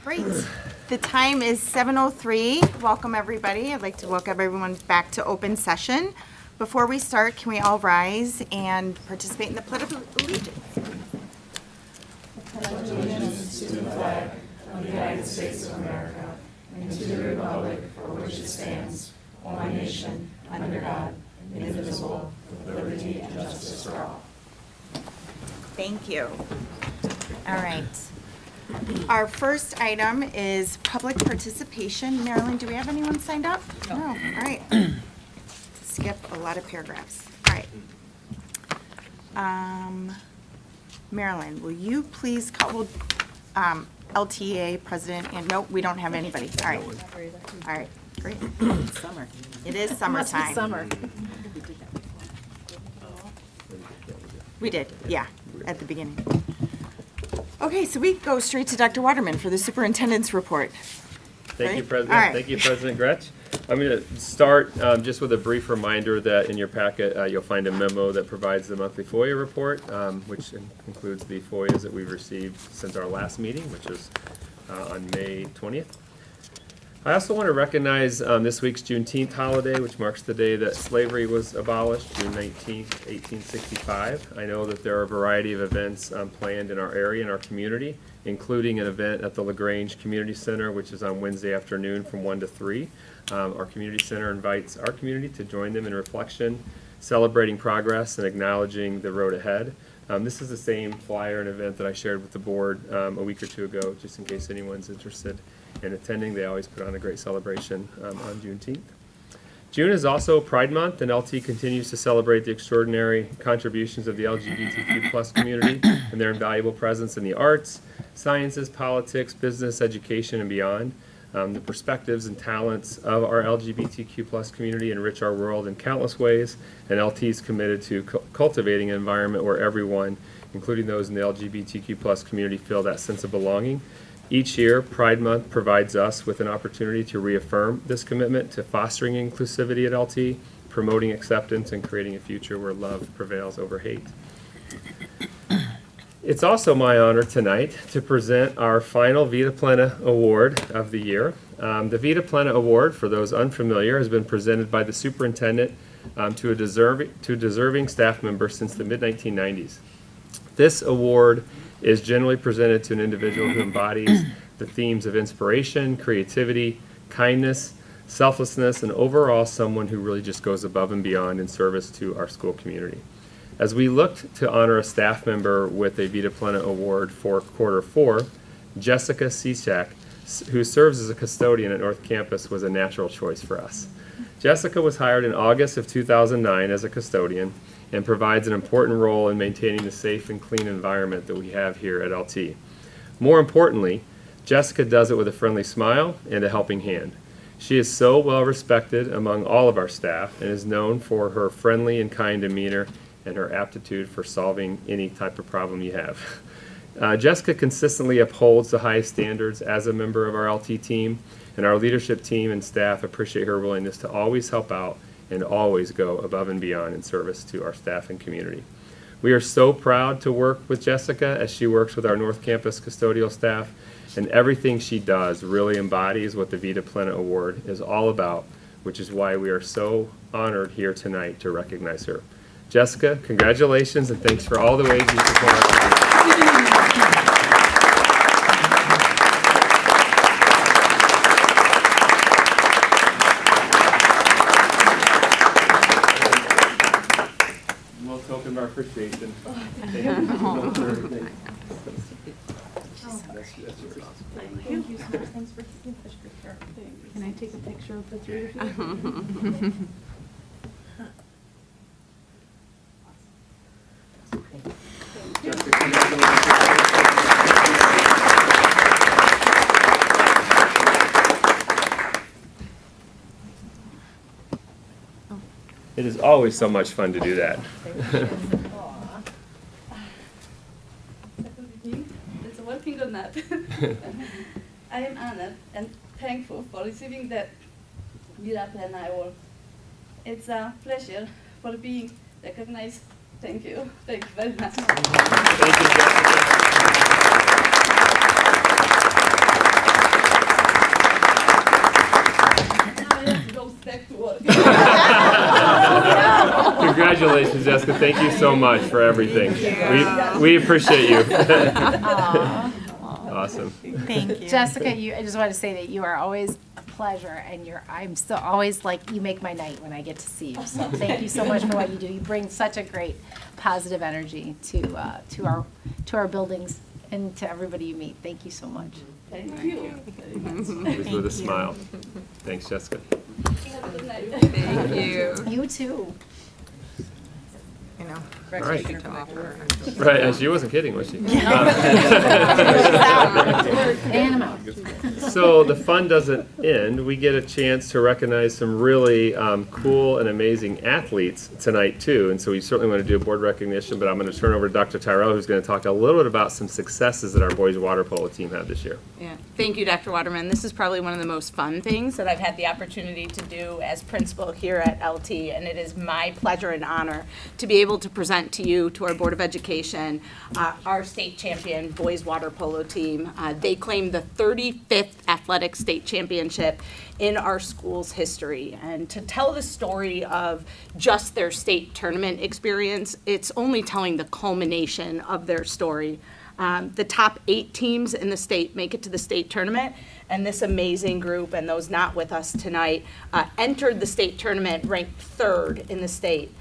Great. The time is 7:03. Welcome, everybody. I'd like to welcome everyone back to open session. Before we start, can we all rise and participate in the Pledge of Allegiance? I pledge allegiance to the flag of the United States of America and to the republic for which it stands, one nation, under God, indivisible, with liberty and justice for all. Thank you. All right. Our first item is public participation. Marilyn, do we have anyone signed up? No. All right. Skip a lot of paragraphs. All right. Marilyn, will you please call LTA president? And no, we don't have anybody. All right. All right. Great. Summer. It is summertime. Summer. We did, yeah, at the beginning. Okay, so we go straight to Dr. Waterman for the superintendent's report. Thank you, Right? President. All right. Thank you, President Gretsch. I'm going to start just with a brief reminder that in your packet you'll find a memo that provides the monthly FOIA report, which includes the FOIAs that we've received since our last meeting, which was on May 20th. I also want to recognize this week's Juneteenth holiday, which marks the day that slavery was abolished, June 19th, 1865. I know that there are a variety of events planned in our area, in our community, including an event at the LaGrange Community Center, which is on Wednesday afternoon from 1 to 3. Our community center invites our community to join them in reflection, celebrating progress and acknowledging the road ahead. This is the same flyer and event that I shared with the board a week or two ago, just in case anyone's interested in attending. They always put on a great celebration on Juneteenth. June is also Pride Month, and LT continues to celebrate the extraordinary contributions of the LGBTQ+ community and their invaluable presence in the arts, sciences, politics, business, education, and beyond. The perspectives and talents of our LGBTQ+ community enrich our world in countless ways, and LT is committed to cultivating an environment where everyone, including those in the LGBTQ+ community, feel that sense of belonging. Each year, Pride Month provides us with an opportunity to reaffirm this commitment to fostering inclusivity at LT, promoting acceptance, and creating a future where love prevails over hate. It's also my honor tonight to present our final Vita Plena Award of the year. The Vita Plena Award, for those unfamiliar, has been presented by the superintendent to a deserving staff member since the mid-1990s. This award is generally presented to an individual who embodies the themes of inspiration, creativity, kindness, selflessness, and overall someone who really just goes above and beyond in service to our school community. As we looked to honor a staff member with a Vita Plena Award for quarter 4, Jessica Cishak, who serves as a custodian at North Campus, was a natural choice for us. Jessica was hired in August of 2009 as a custodian and provides an important role in maintaining the safe and clean environment that we have here at LT. More importantly, Jessica does it with a friendly smile and a helping hand. She is so well respected among all of our staff and is known for her friendly and kind demeanor and her aptitude for solving any type of problem you have. Jessica consistently upholds the highest standards as a member of our LT team, and our leadership team and staff appreciate her willingness to always help out and always go above and beyond in service to our staff and community. We are so proud to work with Jessica as she works with our North Campus custodial staff, and everything she does really embodies what the Vita Plena Award is all about, which is why we are so honored here tonight to recognize her. Jessica, congratulations, and thanks for all the ways you support our community. Little token of our appreciation. Thank you so much for everything. That's yours. Thank you so much. Thanks for taking such good care. Can I take a picture of the three of you? Jessica, congratulations. It is always so much fun to do that. It's working on that. I am honored and thankful for receiving the Vita Plena Award. It's a pleasure for being recognized. Thank you. Thank you very much. Thank you, Jessica. back to work. Congratulations, Jessica. Thank you so much for everything. We appreciate you. Awesome. Thank you. Jessica, I just want to say that you are always a pleasure, and I'm still always like, you make my night when I get to see you. So thank you so much for what you do. You bring such a great positive energy to our buildings and to everybody you meet. Thank you so much. Thank you. Always with a smile. Thanks, Jessica. Have a good night. Thank you. You too. You know, All right. to offer. Right, she wasn't kidding, was she? And I'm out. So the fun doesn't end. We get a chance to recognize some really cool and amazing athletes tonight too. And so we certainly want to do a board recognition, but I'm going to turn over to Dr. Tyrell, who's going to talk a little bit about some successes that our boys water polo team had this year. Yeah, thank you, Dr. Waterman. This is probably one of the most fun things that I've had the opportunity to do as principal here at LT, and it is my pleasure and honor to be able to present to you, to our Board of Education, our state champion boys water polo team. They claimed the 35th athletic state championship in our school's history. And to tell the story of just their state tournament experience, it's only telling the culmination of their story. The top 8 teams in the state make it to the state tournament, and this amazing group, and those not with us tonight, entered the state tournament ranked 3rd in the state.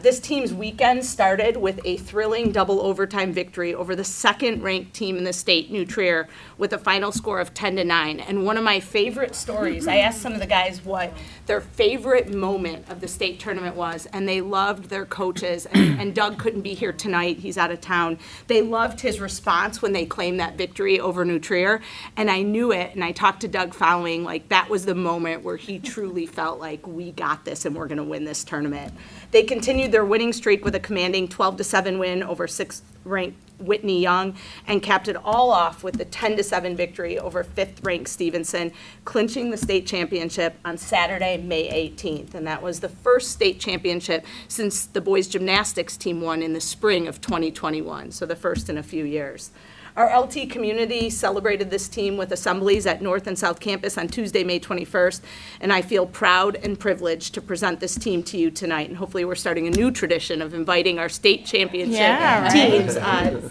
This team's weekend started with a thrilling double overtime victory over the 2nd-ranked team in the state, New Trier, with a final score of 10-9. And one of my favorite stories, I asked some of the guys what their favorite moment of the state tournament was, and they loved their coaches. And Doug couldn't be here tonight; he's out of town. They loved his response when they claimed that victory over New Trier, and I knew it. And I talked to Doug following, like that was the moment where he truly felt like we got this and we're going to win this tournament. They continued their winning streak with a commanding 12-7 win over 6th-ranked Whitney Young, and capped it all off with the 10-7 victory over 5th-ranked Stevenson, clinching the state championship on Saturday, May 18th. And that was the first state championship since the boys gymnastics team won in the spring of 2021, so the first in a few years. Our LT community celebrated this team with assemblies at North and South Campus on Tuesday, May 21st, and I feel proud and privileged to present this team to you tonight. And hopefully we're starting a new tradition of inviting our state championship teams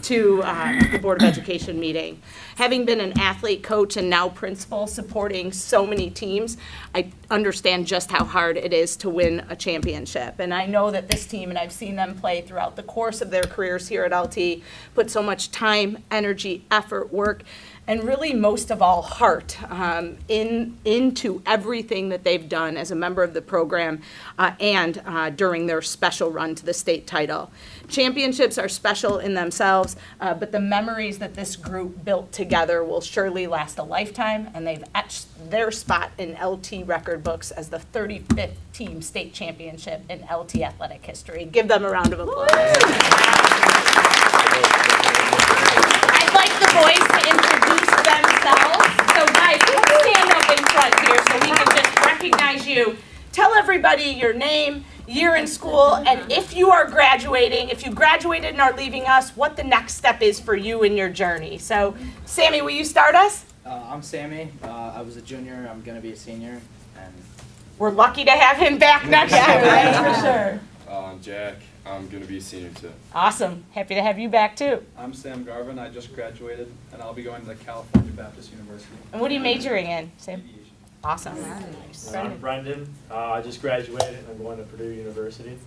to the Board of Education meeting. Having been an athlete, coach, and now principal supporting so many teams, I understand just how hard it is to win a championship. And I know that this team, and I've seen them play throughout the course of their careers here at LT, put so much time, energy, effort, work, and really most of all heart into everything that they've done as a member of the program and during their special run to the state title. Championships are special in themselves, but the memories that this group built together will surely last a lifetime, and they've etched their spot in LT record books as the 35th team state championship in LT athletic history. Give them a round of applause. I'd like the boys to introduce themselves. So guys, let's stand up in front here so we can just recognize you. Tell everybody your name, year in school, and if you are graduating, if you graduated and are leaving us, what the next step is for you in your journey. So, Sammy, will you start us? I'm Sammy. I was a junior. I'm going to be a senior. And We're lucky to have him back next year, that's for sure. I'm Jack. I'm going to be a senior too. Awesome. Happy to have you back too. I'm Sam Garvin. I just graduated, and I'll be going to California Baptist University. And what are you majoring in, Sam? Aviation. Awesome. I'm Brendan. I just graduated and I'm going to Purdue University.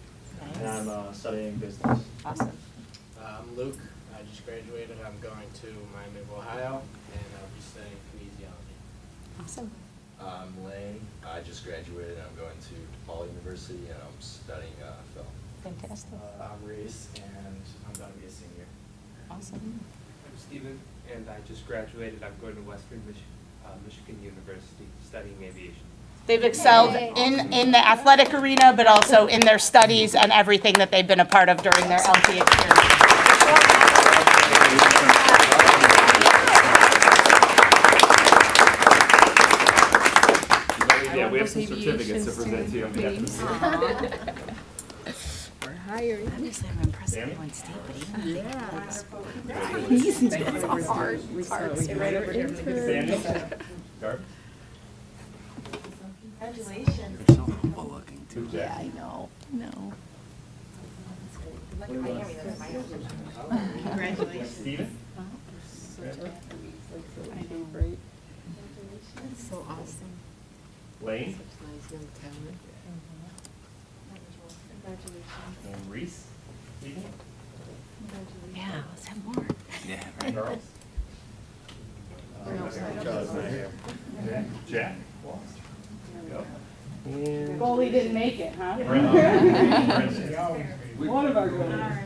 And I'm studying business. Awesome. I'm Luke. I just graduated. I'm going to Miami of Ohio, and I'll be studying kinesiology. Awesome. I'm Lane. I just graduated. I'm going to DePaul University, and I'm studying film. Fantastic. I'm Reese, and I'm going to be a senior. Awesome. I'm Steven, and I just graduated. I'm going to Western Michigan University, studying aviation. They've excelled in the athletic arena, but also in their studies and everything that they've been a part of during their LT experience. Yeah, we have some certificates to present to you on behalf of the city. We're hiring. Honestly, I'm impressed with one state, but even It's hard. Right over here. Garb? Congratulations. Yeah, I know, no. Congratulations. Steven? So awesome. Lane? Such nice young talent. And Reese? Steven? Yeah, let's have more. Yeah, Charles? Charles not here. Okay. Jack? Go. And Goalie didn't make it, huh? Brendan. One of our goalies.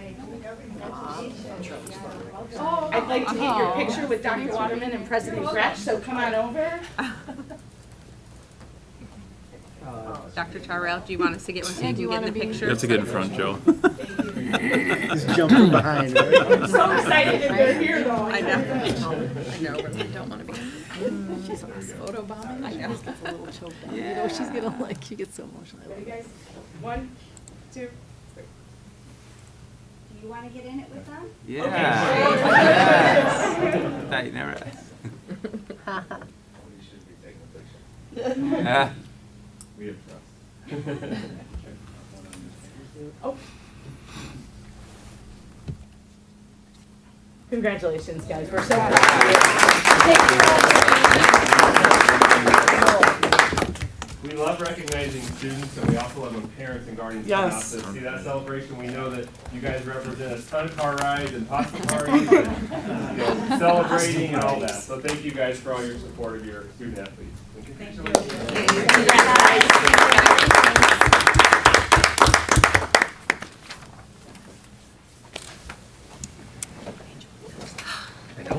I'd like to get your picture with Dr. Waterman and President Gretsch, so come on over. Dr. Tyrell, do you want us to get one so you can get in the picture? You have to get in front, Joe. He's jumping behind, right? I'm so excited that they're here, though. I know, but I don't want to be. She's on this photo bombing. I know. She gets a little choked up. You know, she's gonna like, she gets so emotional. Ready, guys? 1, 2, 3. Do you want to get in it with them? Yeah. Thought you never asked. We have trust. Oh. Congratulations, guys. We're so proud of you. Thank We love recognizing students, and we also love when parents and guardians come out to see that celebration. We know that you guys represent a ton of car rides and pasta parties, and, celebrating and all that. So thank you guys for all your support of your student athletes. Thank you.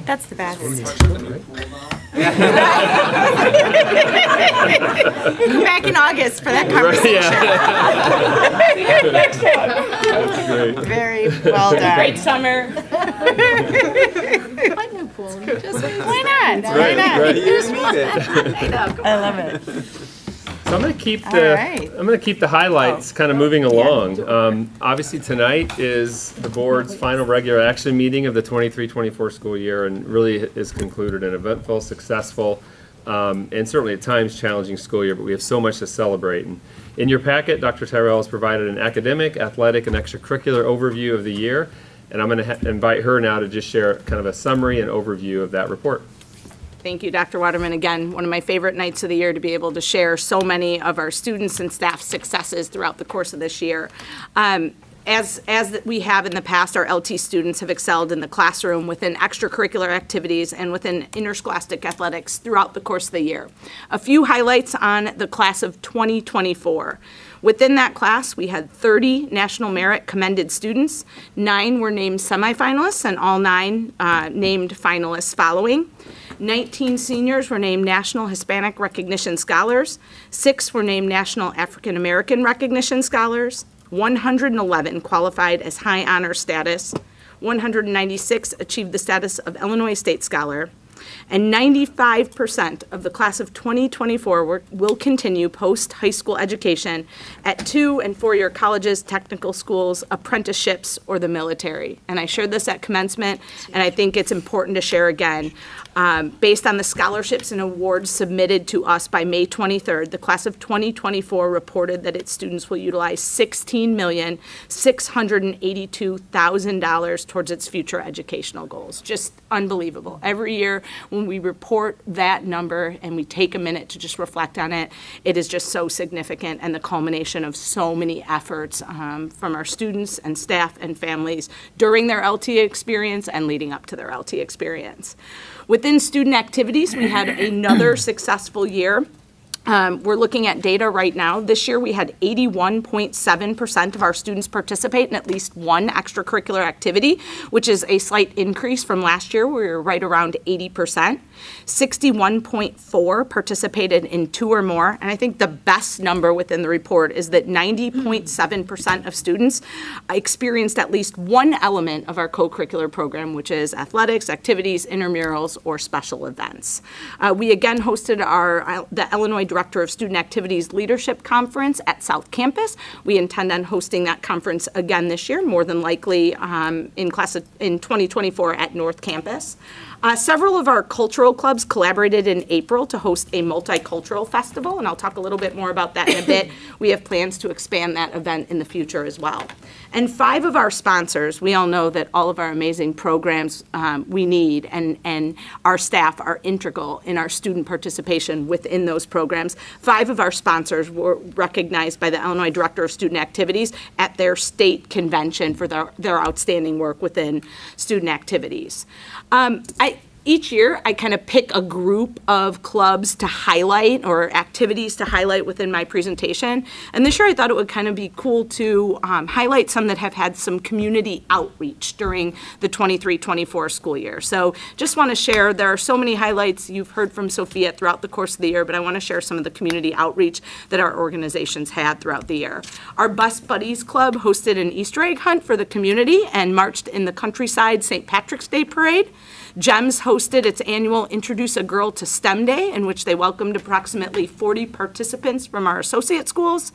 That's the best. Back in August for that conversation. Very well done. Great summer. I know pool. Just Why not? Right, Why not? right. I love it. So I'm going to keep All the right. I'm going to keep the highlights kind of moving along. Obviously tonight is the board's final regular action meeting of the 23-24 school year, and really is concluded an eventful, successful, and certainly at times challenging school year. But we have so much to celebrate. And in your packet, Dr. Tyrell has provided an academic, athletic, and extracurricular overview of the year, and I'm going to invite her now to just share kind of a summary and overview of that report. Thank you, Dr. Waterman. Again, one of my favorite nights of the year to be able to share so many of our students and staff successes throughout the course of this year. As we have in the past, our LT students have excelled in the classroom within extracurricular activities and within interscholastic athletics throughout the course of the year. A few highlights on the class of 2024. Within that class, we had 30 National Merit commended students. 9 were named semifinalists, and all 9 named finalists following. 19 seniors were named National Hispanic Recognition Scholars. 6 were named National African American Recognition Scholars. 111 qualified as high honor status. 196 achieved the status of Illinois State Scholar. And 95% of the class of 2024 will continue post-high school education at 2- and 4-year colleges, technical schools, apprenticeships, or the military. And I shared this at commencement, and I think it's important to share again. Based on the scholarships and awards submitted to us by May 23rd, the class of 2024 reported that its students will utilize $16,682,000 towards its future educational goals. Just unbelievable. Every year when we report that number and we take a minute to just reflect on it, it is just so significant and the culmination of so many efforts from our students and staff and families during their LT experience and leading up to their LT experience. Within student activities, we had another successful year. We're looking at data right now. This year we had 81.7% of our students participate in at least one extracurricular activity, which is a slight increase from last year. We were right around 80%. 61.4% participated in 2 or more. And I think the best number within the report is that 90.7% of students experienced at least one element of our co-curricular program, which is athletics, activities, intramurals, or special events. We again hosted the Illinois Director of Student Activities Leadership Conference at South Campus. We intend on hosting that conference again this year, more than likely in 2024 at North Campus. Several of our cultural clubs collaborated in April to host a multicultural festival, and I'll talk a little bit more about that in a bit. We have plans to expand that event in the future as well. And 5 of our sponsors, we all know that all of our amazing programs we need, and our staff are integral in our student participation within those programs. 5 of our sponsors were recognized by the Illinois Director of Student Activities at their state convention for their outstanding work within student activities. Each year, I kind of pick a group of clubs to highlight or activities to highlight within my presentation. And this year, I thought it would kind of be cool to highlight some that have had some community outreach during the 23-24 school year. So just want to share, there are so many highlights you've heard from Sophia throughout the course of the year, but I want to share some of the community outreach that our organizations had throughout the year. Our Bus Buddies Club hosted an Easter egg hunt for the community and marched in the Countryside St. Patrick's Day Parade. GEMS hosted its annual Introduce a Girl to STEM Day, in which they welcomed approximately 40 participants from our associate schools.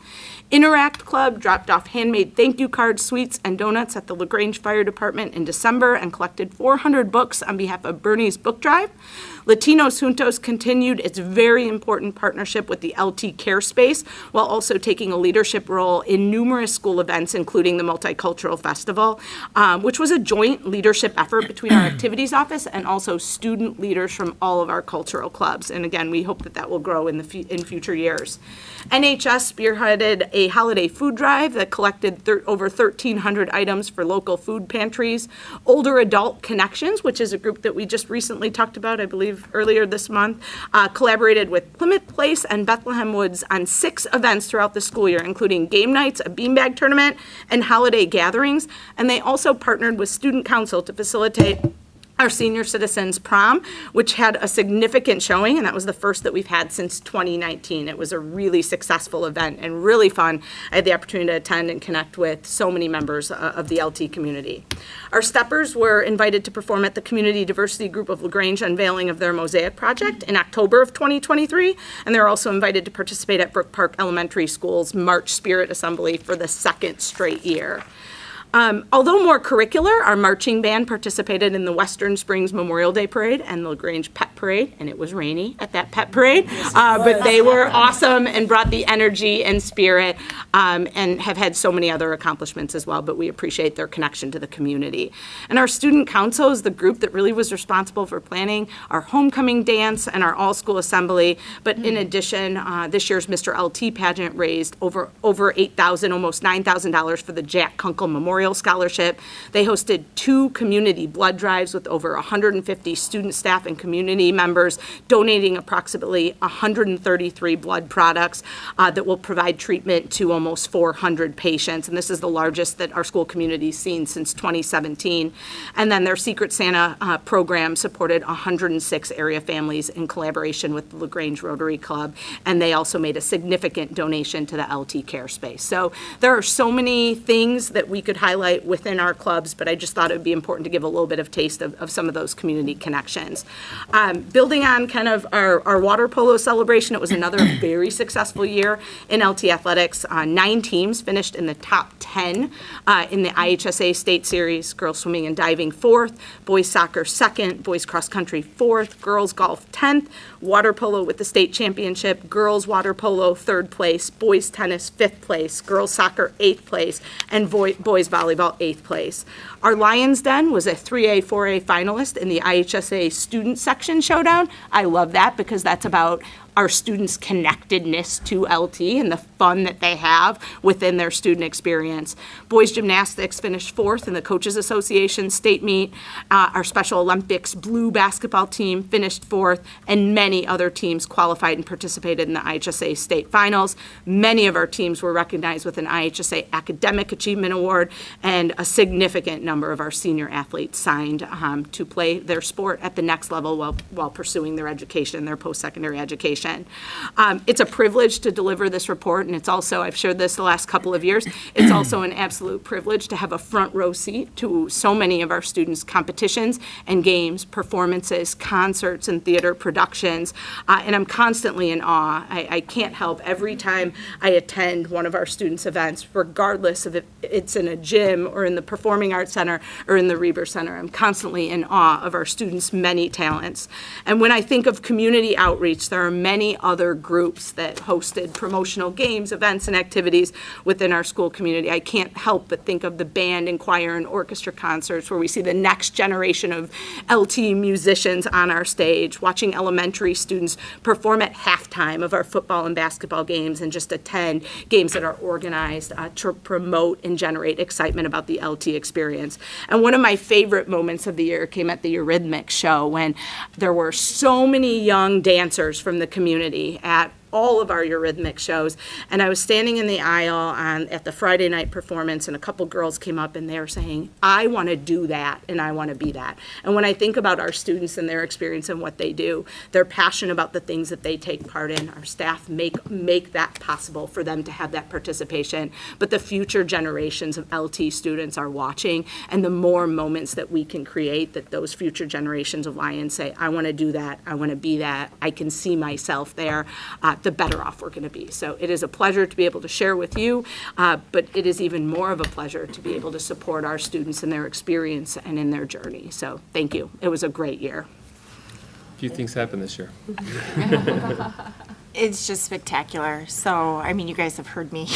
Interact Club dropped off handmade thank you cards, sweets, and donuts at the LaGrange Fire Department in December and collected 400 books on behalf of Bernie's Book Drive. Latinos Juntos continued its very important partnership with the LT Care Space while also taking a leadership role in numerous school events, including the Multicultural Festival, which was a joint leadership effort between our activities office and also student leaders from all of our cultural clubs. And again, we hope that that will grow in future years. NHS spearheaded a holiday food drive that collected over 1,300 items for local food pantries. Older Adult Connections, which is a group that we just recently talked about, I believe earlier this month, collaborated with Plymouth Place and Bethlehem Woods on 6 events throughout the school year, including game nights, a beanbag tournament, and holiday gatherings. And they also partnered with Student Council to facilitate our Senior Citizens Prom, which had a significant showing, and that was the first that we've had since 2019. It was a really successful event and really fun. I had the opportunity to attend and connect with so many members of the LT community. Our steppers were invited to perform at the Community Diversity Group of LaGrange unveiling of their Mosaic project in October of 2023, and they're also invited to participate at Brook Park Elementary School's March Spirit Assembly for the 2nd straight year. Although more curricular, our marching band participated in the Western Springs Memorial Day Parade and the LaGrange Pet Parade, and it was rainy at that pet parade, but they were awesome and brought the energy and spirit, and have had so many other accomplishments as well, but we appreciate their connection to the community. And our Student Council is the group that really was responsible for planning our homecoming dance and our all-school assembly, but in addition, this year's Mr. LT pageant raised over $8,000, almost $9,000 for the Jack Kunkel Memorial Scholarship. They hosted 2 community blood drives with over 150 student, staff, and community members donating approximately 133 blood products that will provide treatment to almost 400 patients. And this is the largest that our school community's seen since 2017. And then their Secret Santa program supported 106 area families in collaboration with the LaGrange Rotary Club. And they also made a significant donation to the LT Care Space. So there are so many things that we could highlight within our clubs, but I just thought it would be important to give a little bit of taste of some of those community connections. Building on kind of our water polo celebration, it was another very successful year in LT athletics. 9 teams finished in the top 10 in the IHSA State Series, girls swimming and diving 4th, boys soccer 2nd, boys cross country 4th, girls golf 10th, water polo with the state championship, girls water polo 3rd place, boys tennis 5th place, girls soccer 8th place, and boys volleyball 8th place. Our Lyons Den was a 3A, 4A finalist in the IHSA student section showdown. I love that because that's about our students' connectedness to LT and the fun that they have within their student experience. Boys gymnastics finished 4th in the Coaches Association state meet. Our Special Olympics blue basketball team finished 4th, and many other teams qualified and participated in the IHSA state finals. Many of our teams were recognized with an IHSA Academic Achievement Award, and a significant number of our senior athletes signed to play their sport at the next level while pursuing their education, their post-secondary education. participation. It's a privilege to deliver this report, and it's also, I've shared this the last couple of years, it's also an absolute privilege to have a front row seat to so many of our students' competitions and games, performances, concerts, and theater productions, and I'm constantly in awe. I can't help every time I attend one of our students' events, regardless of if it's in a gym or in the Performing Arts Center or in the Reber Center. I'm constantly in awe of our students' many talents. And when I think of community outreach, there are many other groups that hosted promotional games, events, and activities within our school community. I can't help but think of the band and choir and orchestra concerts where we see the next generation of LT musicians on our stage, watching elementary students perform at halftime of our football and basketball games, and just attend games that are organized to promote and generate excitement about the LT experience. And one of my favorite moments of the year came at the Eurythmics show, when there were so many young dancers from the community at all of our Eurythmics shows, and I was standing in the aisle at the Friday night performance, and a couple girls came up and they were saying, I want to do that and I want to be that. And when I think about our students and their experience and what they do, they're passionate about the things that they take part in. Our staff make that possible for them to have that participation, but the future generations of LT students are watching, and the more moments that we can create, that those future generations of Lyons say, I want to do that, I want to be that, I can see myself there, the better off we're going to be. So it is a pleasure to be able to share with you, but it is even more of a pleasure to be able to support our students in their experience and in their journey. So thank you. It was a great year. A few things happened this year. It's just spectacular. So, I mean, you guys have heard me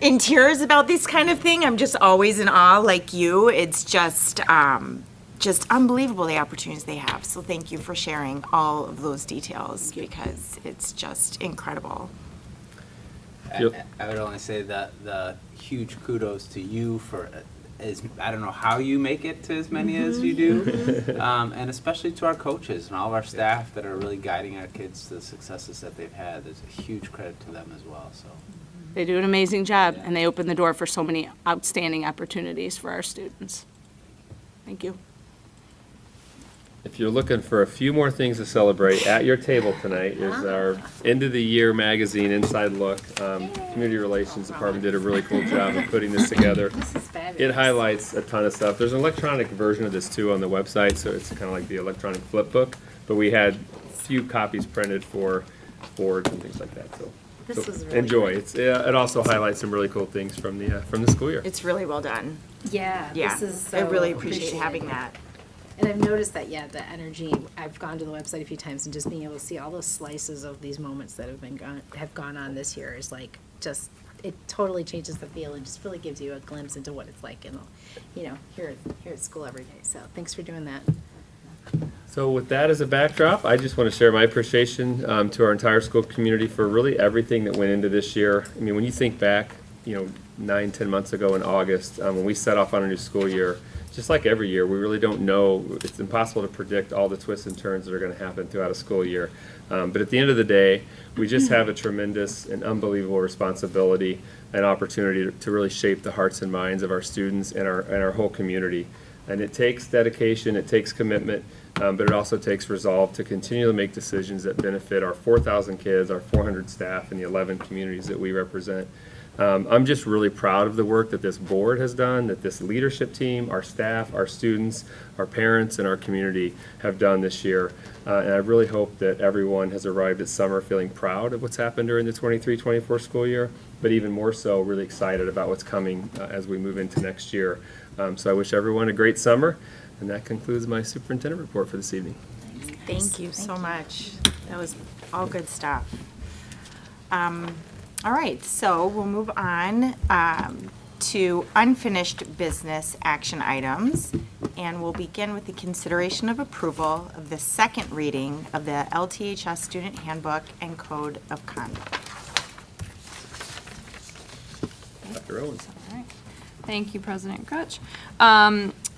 in tears about this kind of thing. I'm just always in awe like you. It's just unbelievable, the opportunities they have. So thank you for sharing all of those details, because it's just incredible. I would only say that the huge kudos to you for, I don't know how you make it to as many as you do, and especially to our coaches and all of our staff that are really guiding our kids to the successes that they've had. There's a huge credit to them as well. So They do an amazing job, and they open the door for so many outstanding opportunities for our students. Thank you. If you're looking for a few more things to celebrate, at your table tonight is our end of the year magazine inside look. Community Relations Department did a really cool job of putting this together. It highlights a ton of stuff. There's an electronic version of this too on the website, so it's kind of like the electronic flip book, but we had a few copies printed for boards and things like that. So This was really enjoy. great. It also highlights some really cool things from the school year. It's really well done. Yeah, Yeah, this is I so really appreciate appreciated. having that. And I've noticed that, yeah, the energy, I've gone to the website a few times, and just being able to see all those slices of these moments that have gone on this year is like, just, it totally changes the feel and just really gives you a glimpse into what it's like, and, here at school every day. So thanks for doing that. So with that as a backdrop, I just want to share my appreciation to our entire school community for really everything that went into this year. I mean, when you think back, 9-10 months ago in August, when we set off on a new school year, just like every year, we really don't know. It's impossible to predict all the twists and turns that are going to happen throughout a school year. But at the end of the day, we just have a tremendous and unbelievable responsibility and opportunity to really shape the hearts and minds of our students and our whole community. And it takes dedication, it takes commitment, but it also takes resolve to continue to make decisions that benefit our 4,000 kids, our 400 staff, and the 11 communities that we represent. I'm just really proud of the work that this board has done, that this leadership team, our staff, our students, our parents, and our community have done this year. And I really hope that everyone has arrived at summer feeling proud of what's happened during the 23-24 school year, but even more so really excited about what's coming as we move into next year. So I wish everyone a great summer, and that concludes my superintendent report for this evening. Thank you so much. That was all good stuff. All right, so we'll move on to unfinished business action items, and we'll begin with the consideration of approval of the second reading of the LTHS Student Handbook and Code of Conduct. Dr. Owens. All right. Thank you, President Crutch.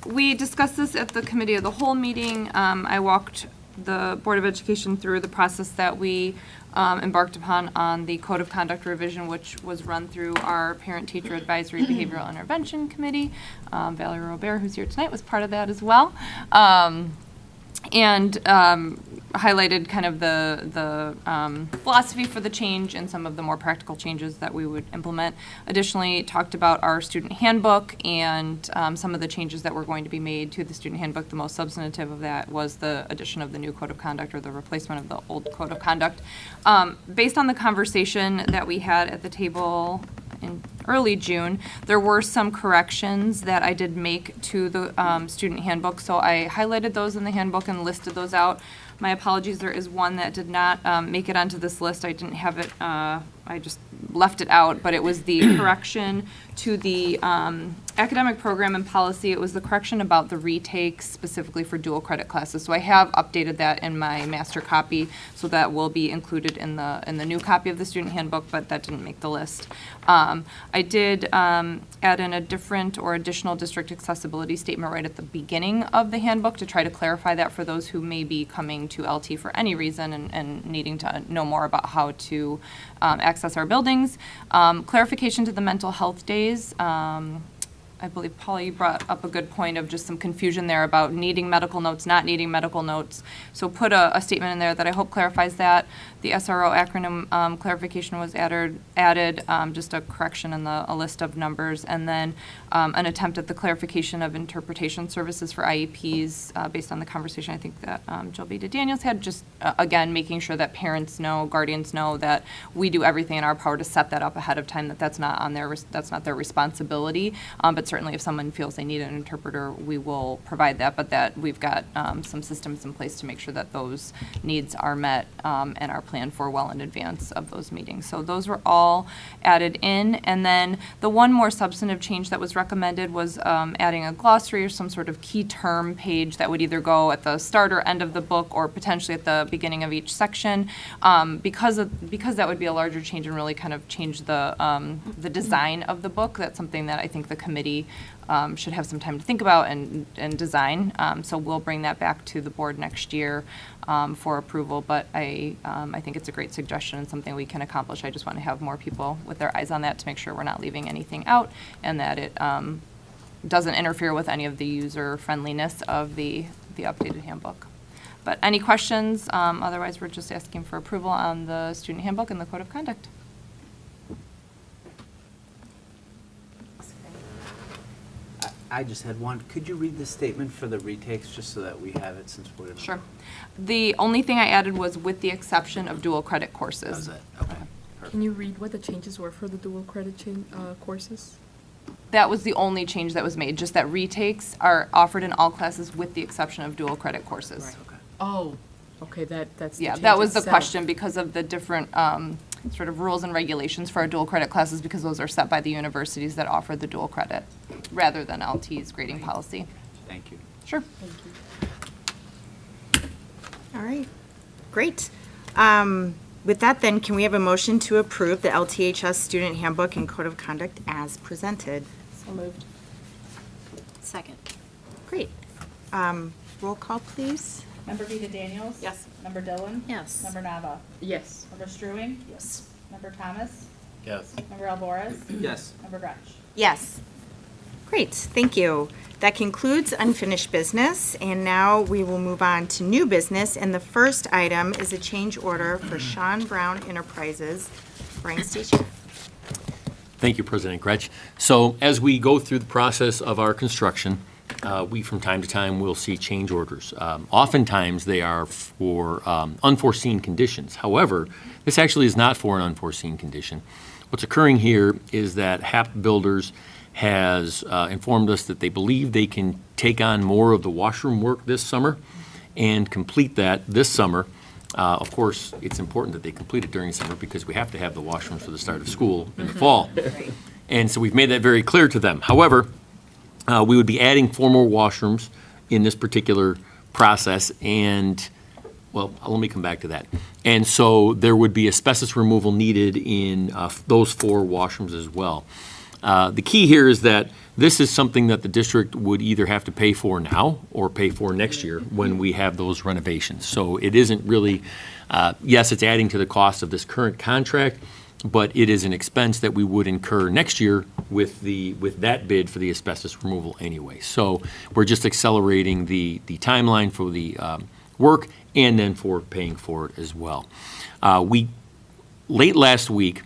We discussed this at the Committee of the Whole meeting. I walked the Board of Education through the process that we embarked upon on the Code of Conduct revision, which was run through our Parent-Teacher Advisory Behavioral Intervention Committee. Valerie Robert, who's here tonight, was part of that as well. and highlighted kind of the philosophy for the change and some of the more practical changes that we would implement. Additionally, talked about our student handbook and some of the changes that were going to be made to the student handbook. The most substantive of that was the addition of the new code of conduct, or the replacement of the old code of conduct. Based on the conversation that we had at the table in early June, there were some corrections that I did make to the student handbook. So I highlighted those in the handbook and listed those out. My apologies, there is one that did not make it onto this list. I didn't have it, I just left it out, but it was the correction to the academic program and policy. It was the correction about the retakes specifically for dual credit classes. So I have updated that in my master copy, so that will be included in the new copy of the student handbook, but that didn't make the list. I did add in a different or additional district accessibility statement right at the beginning of the handbook to try to clarify that for those who may be coming to LT for any reason and needing to know more about how to access our buildings. Clarification to the mental health days. I believe, Paula, you brought up a good point of just some confusion there about needing medical notes, not needing medical notes. So put a statement in there that I hope clarifies that. The SRO acronym clarification was added, just a correction in a list of numbers, and then an attempt at the clarification of interpretation services for IEPs based on the conversation I think that Jill B. Daniels had, just again, making sure that parents know, guardians know that we do everything in our power to set that up ahead of time, that's not their responsibility, but certainly if someone feels they need an interpreter, we will provide that, but that we've got some systems in place to make sure that those needs are met and are planned for well in advance of those meetings. So those were all added in. And then the one more substantive change that was recommended was adding a glossary or some sort of key term page that would either go at the start or end of the book or potentially at the beginning of each section. Because that would be a larger change and really kind of change the design of the book, that's something that I think the committee should have some time to think about and design. So we'll bring that back to the board next year for approval. But I think it's a great suggestion and something we can accomplish. I just want to have more people with their eyes on that to make sure we're not leaving anything out and that it doesn't interfere with any of the user friendliness of the updated handbook. But any questions? Otherwise, we're just asking for approval on the student handbook and the code of conduct. I just had one. Could you read the statement for the retakes just so that we have it since we're... Sure. The only thing I added was with the exception of dual credit courses. That was it. Okay. Perfect. Can you read what the changes were for the dual credit courses? That was the only change that was made, just that retakes are offered in all classes with the exception of dual credit courses. Right. Okay. Oh, okay, that's the Yeah, change that was the itself. question because of the different sort of rules and regulations for our dual credit classes, because those are set by the universities that offer the dual credit rather than LT's grading policy. Thank you. Sure. Thank you. All right, great. With that then, can we have a motion to approve the LTHS Student Handbook and Code of Conduct as presented? So moved. Second. Great. Roll call, please. Member Vita Daniels? Yes. Member Dillon? Yes. Member Nava? Yes. Member Struing? Yes. Member Thomas? Yes. Member Alvarez? Yes. Member Gretsch? Yes. Great, thank you. That concludes unfinished business, and now we will move on to new business. And the first item is a change order for Sean Brown Enterprises. Brian Stacey. Thank you, President Gretsch. So as we go through the process of our construction, we from time to time will see change orders. Oftentimes they are for unforeseen conditions. However, this actually is not for an unforeseen condition. What's occurring here is that HAP Builders has informed us that they believe they can take on more of the washroom work this summer and complete that this summer. Of course, it's important that they complete it during the summer because we have to have the washrooms for the start of school in the fall. And so we've made that very clear to them. However, we would be adding 4 more washrooms in this particular process, and, well, let me come back to that. And so there would be asbestos removal needed in those 4 washrooms as well. The key here is that this is something that the district would either have to pay for now or pay for next year when we have those renovations. So it isn't really, yes, it's adding to the cost of this current contract, but it is an expense that we would incur next year with that bid for the asbestos removal anyway. So we're just accelerating the timeline for the work and then for paying for it as well. Late last week,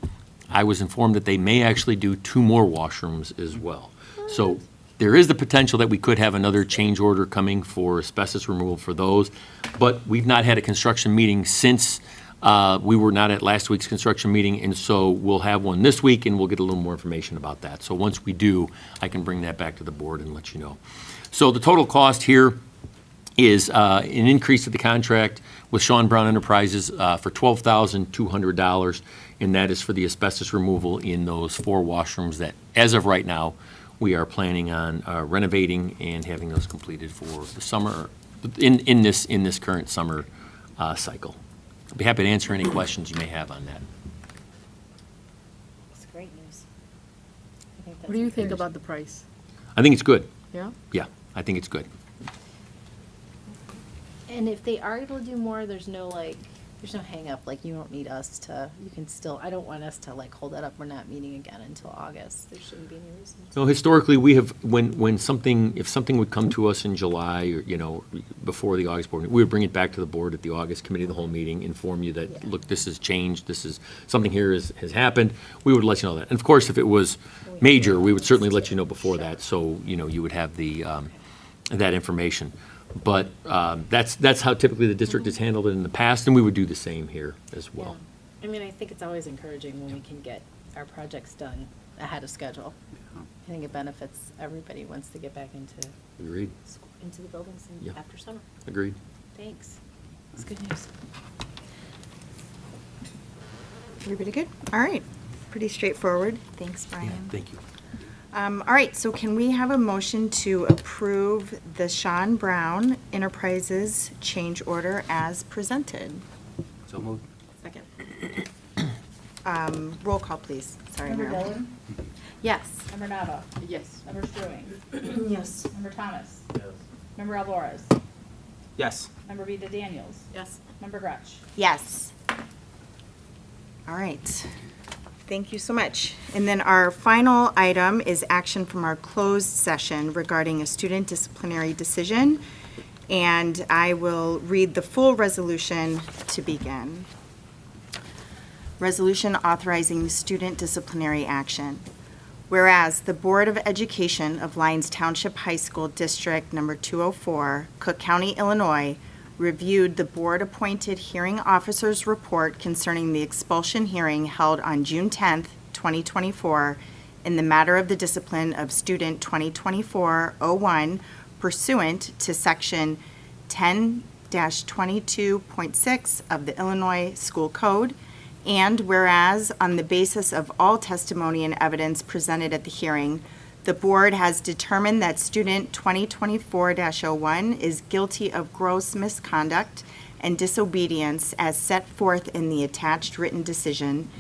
I was informed that they may actually do 2 more washrooms as well. So there is the potential that we could have another change order coming for asbestos removal for those, but we've not had a construction meeting since we were not at last week's construction meeting, and so we'll have one this week, and we'll get a little more information about that. So once we do, I can bring that back to the board and let you know. So the total cost here is an increase of the contract with Sean Brown Enterprises for $12,200, and that is for the asbestos removal in those 4 washrooms that, as of right now, we are planning on renovating and having those completed for the summer, in this current summer cycle. I'll be happy to answer any questions you may have on that. That's great news. What do you think about the price? I think it's good. Yeah? Yeah, I think it's good. And if they are able to do more, there's no hang up, like you don't need us to, you can still, I don't want us to like hold that up, we're not meeting again until August. There shouldn't be any reason to. No, historically, we have, if something would come to us in July or, before the August board, we would bring it back to the board at the August committee of the whole meeting, inform you that, look, this has changed, something here has happened. We would let you know that. And of course, if it was major, we would certainly let you know before that, so, you would have that information. But that's how typically the district has handled it in the past, and we would do the same here as well. Yeah. I mean, I think it's always encouraging when we can get our projects done ahead of schedule. I think it benefits everybody once they get back into Agreed. into the buildings after summer. Agreed. Thanks. That's good news. Everybody good? All right. Pretty straightforward. Thanks, Brian. Thank you. All right, so can we have a motion to approve the Sean Brown Enterprises change order as presented? So moved. Second. Roll call, please. Sorry, Member Marilyn. Dillon? Yes. Member Nava? Yes. Member Strewing? Yes. Member Thomas? Yes. Member Alvarez? Yes. Member Vita Daniels? Yes. Member Gretsch? Yes. All right. Thank you so much. And then our final item is action from our closed session regarding a student disciplinary decision. And I will read the full resolution to begin. Resolution authorizing student disciplinary action. Whereas the Board of Education of Lyons Township High School District Number 204, Cook County, Illinois, reviewed the board-appointed hearing officer's report concerning the expulsion hearing held on June 10th, 2024, in the matter of the discipline of student 2024-01 pursuant to Section 10-22.6 of the Illinois School Code, and whereas on the basis of all testimony and evidence presented at the hearing, the board has determined that student 2024-01 is guilty of gross misconduct and disobedience as set forth in the attached written decision.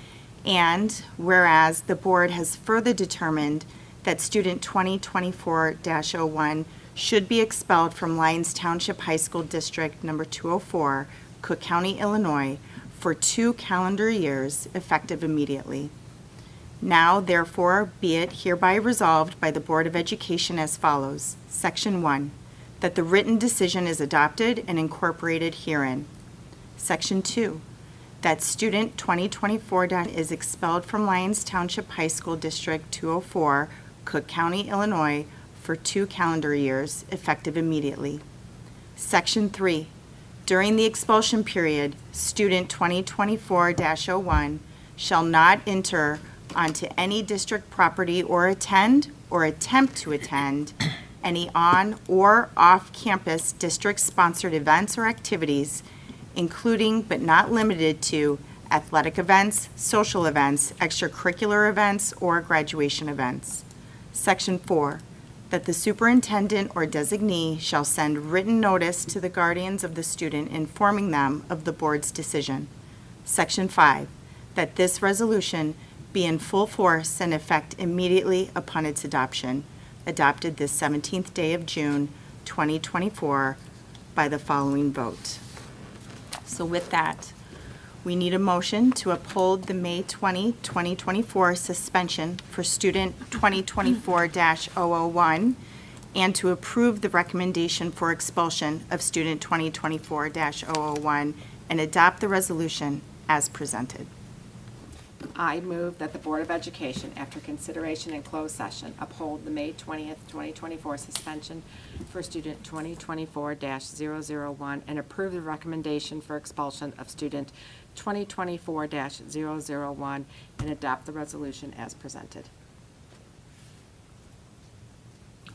And whereas the board has further determined that student 2024-01 should be expelled from Lyons Township High School District Number 204, Cook County, Illinois, for 2 calendar years, effective immediately. Now, therefore, be it hereby resolved by the Board of Education as follows. Section 1, that the written decision is adopted and incorporated herein. Section 2, that student 2024 is expelled from Lyons Township High School District 204, Cook County, Illinois, for 2 calendar years, effective immediately. Section 3, during the expulsion period, student 2024-01 shall not enter onto any district property or attend or attempt to attend any on or off-campus district-sponsored events or activities, including but not limited to athletic events, social events, extracurricular events, or graduation events. Section 4, that the superintendent or designee shall send written notice to the guardians of the student informing them of the board's decision. Section 5, that this resolution be in full force and effect immediately upon its adoption, adopted this 17th day of June, 2024, by the following vote. So with that, we need a motion to uphold the May 20, 2024 suspension for student 2024-001 and to approve the recommendation for expulsion of student 2024-001 and adopt the resolution as presented. I move that the Board of Education, after consideration in closed session, uphold the May 20th, 2024 suspension for student 2024-001 and approve the recommendation for expulsion of student 2024-001 and adopt the resolution as presented.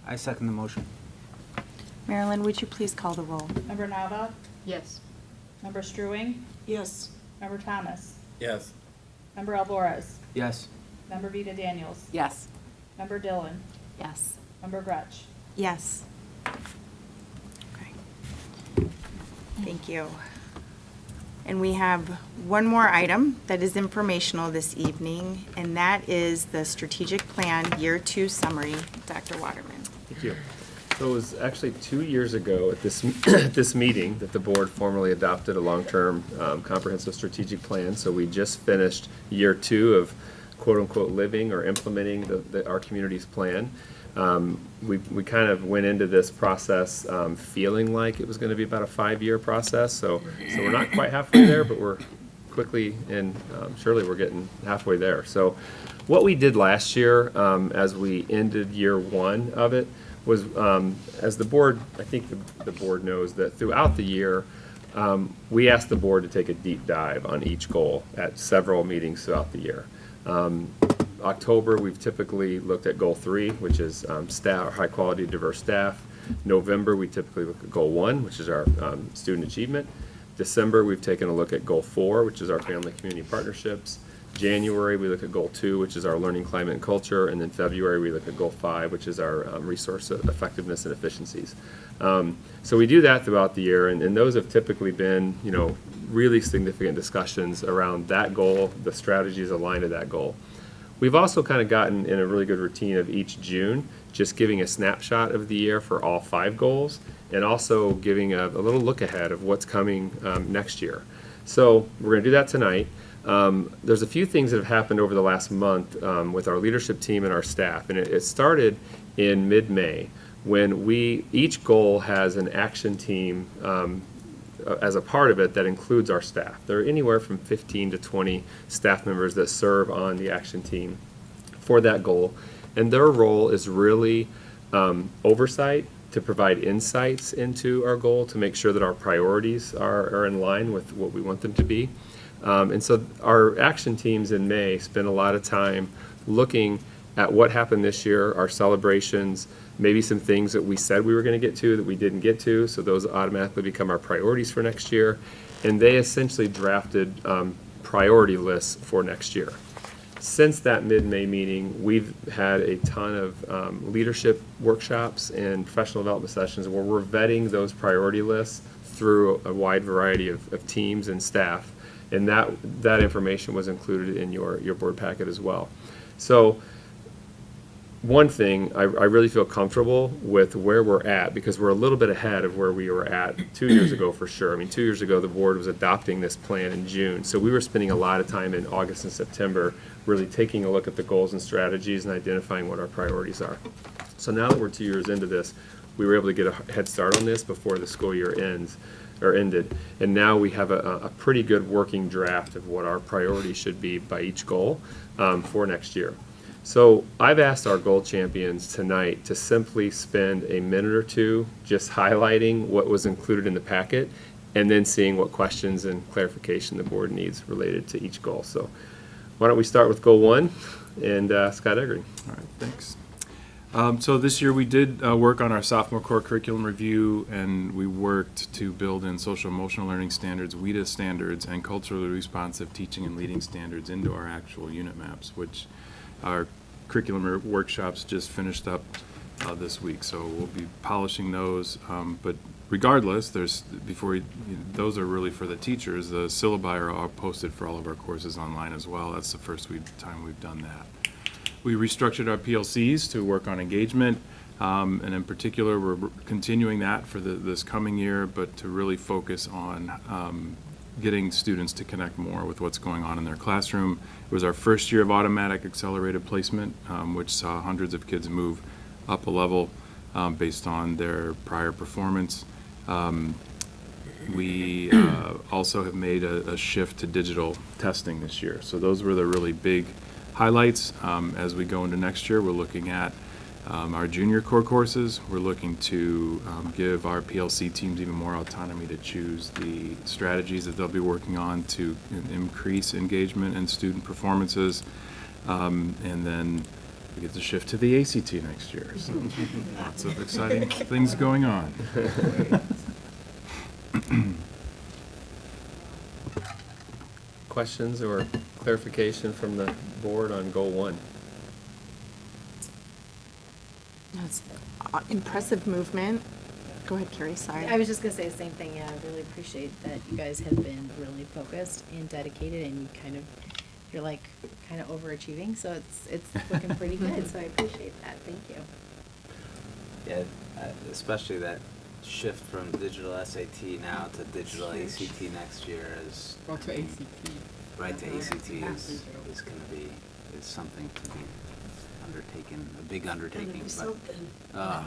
I second the motion. Marilyn, would you please call the roll? Member Nava? Yes. Member Struing? Yes. Member Thomas? Yes. Member Alvarez? Yes. Member Vita Daniels? Yes. Member Dillon? Yes. Member Gretsch? Yes. Okay. Thank you. And we have one more item that is informational this evening, and that is the strategic plan year 2 summary. Dr. Waterman. Thank you. So it was actually 2 years ago at this at this meeting that the board formally adopted a long-term comprehensive strategic plan. So we just finished year 2 of quote-unquote living or implementing our community's plan. We kind of went into this process feeling like it was going to be about a 5-year process. So we're not quite halfway there, but we're quickly and surely we're getting halfway there. So what we did last year as we ended year 1 of it was, as the board, I think the board knows that throughout the year, we asked the board to take a deep dive on each goal at several meetings throughout the year. October, we've typically looked at goal 3, which is staff, high quality, diverse staff. November, we typically look at goal 1, which is our student achievement. December, we've taken a look at goal 4, which is our family community partnerships. January, we look at goal 2, which is our learning climate and culture, and then February, we look at goal 5, which is our resource effectiveness and efficiencies. So we do that throughout the year, and those have typically been, really significant discussions around that goal, the strategies aligned to that goal. We've also kind of gotten in a really good routine of each June, just giving a snapshot of the year for all 5 goals, and also giving a little look ahead of what's coming next year. So we're going to do that tonight. There's a few things that have happened over the last month with our leadership team and our staff, and it started in mid-May when each goal has an action team as a part of it that includes our staff. There are anywhere from 15 to 20 staff members that serve on the action team for that goal, and their role is really oversight, to provide insights into our goal, to make sure that our priorities are in line with what we want them to be. And so our action teams in May spent a lot of time looking at what happened this year, our celebrations, maybe some things that we said we were going to get to that we didn't get to, so those automatically become our priorities for next year. And they essentially drafted priority lists for next year. Since that mid-May meeting, we've had a ton of leadership workshops and professional development sessions where we're vetting those priority lists through a wide variety of teams and staff. And that information was included in your board packet as well. So one thing, I really feel comfortable with where we're at because we're a little bit ahead of where we were at 2 years ago for sure. I mean, 2 years ago, the board was adopting this plan in June. So we were spending a lot of time in August and September really taking a look at the goals and strategies and identifying what our priorities are. So now that we're 2 years into this, we were able to get a head start on this before the school year ended. And now we have a pretty good working draft of what our priorities should be by each goal for next year. So I've asked our goal champions tonight to simply spend a minute or two just highlighting what was included in the packet and then seeing what questions and clarification the board needs related to each goal. So why don't we start with goal 1 and Scott Eggery. All right, thanks. So this year we did work on our sophomore core curriculum review, and we worked to build in social emotional learning standards, WIDA standards, and culturally responsive teaching and leading standards into our actual unit maps, which our curriculum workshops just finished up this week. So we'll be polishing those, but regardless, those are really for the teachers. The syllabi are all posted for all of our courses online as well. That's the first time we've done that. We restructured our PLCs to work on engagement, and in particular, we're continuing that for this coming year, but to really focus on getting students to connect more with what's going on in their classroom. It was our first year of automatic accelerated placement, which saw hundreds of kids move up a level based on their prior performance. We also have made a shift to digital testing this year. So those were the really big highlights. As we go into next year, we're looking at our junior core courses. We're looking to give our PLC teams even more autonomy to choose the strategies that they'll be working on to increase engagement and student performances. And then we get to shift to the ACT next year. So lots of exciting things going on. Questions or clarification from the board on goal 1? That's impressive movement. Go ahead, Carrie, sorry. I was just gonna say the same thing. Yeah, I really appreciate that you guys have been really focused and dedicated, and you're like kind of overachieving. So it's looking pretty good. So I appreciate that. Thank you. Yeah, especially that shift from digital SAT now to digital ACT next year is. Well, to ACT. Right, to ACT is going to be, is something to be undertaken, a big undertaking. But, oh,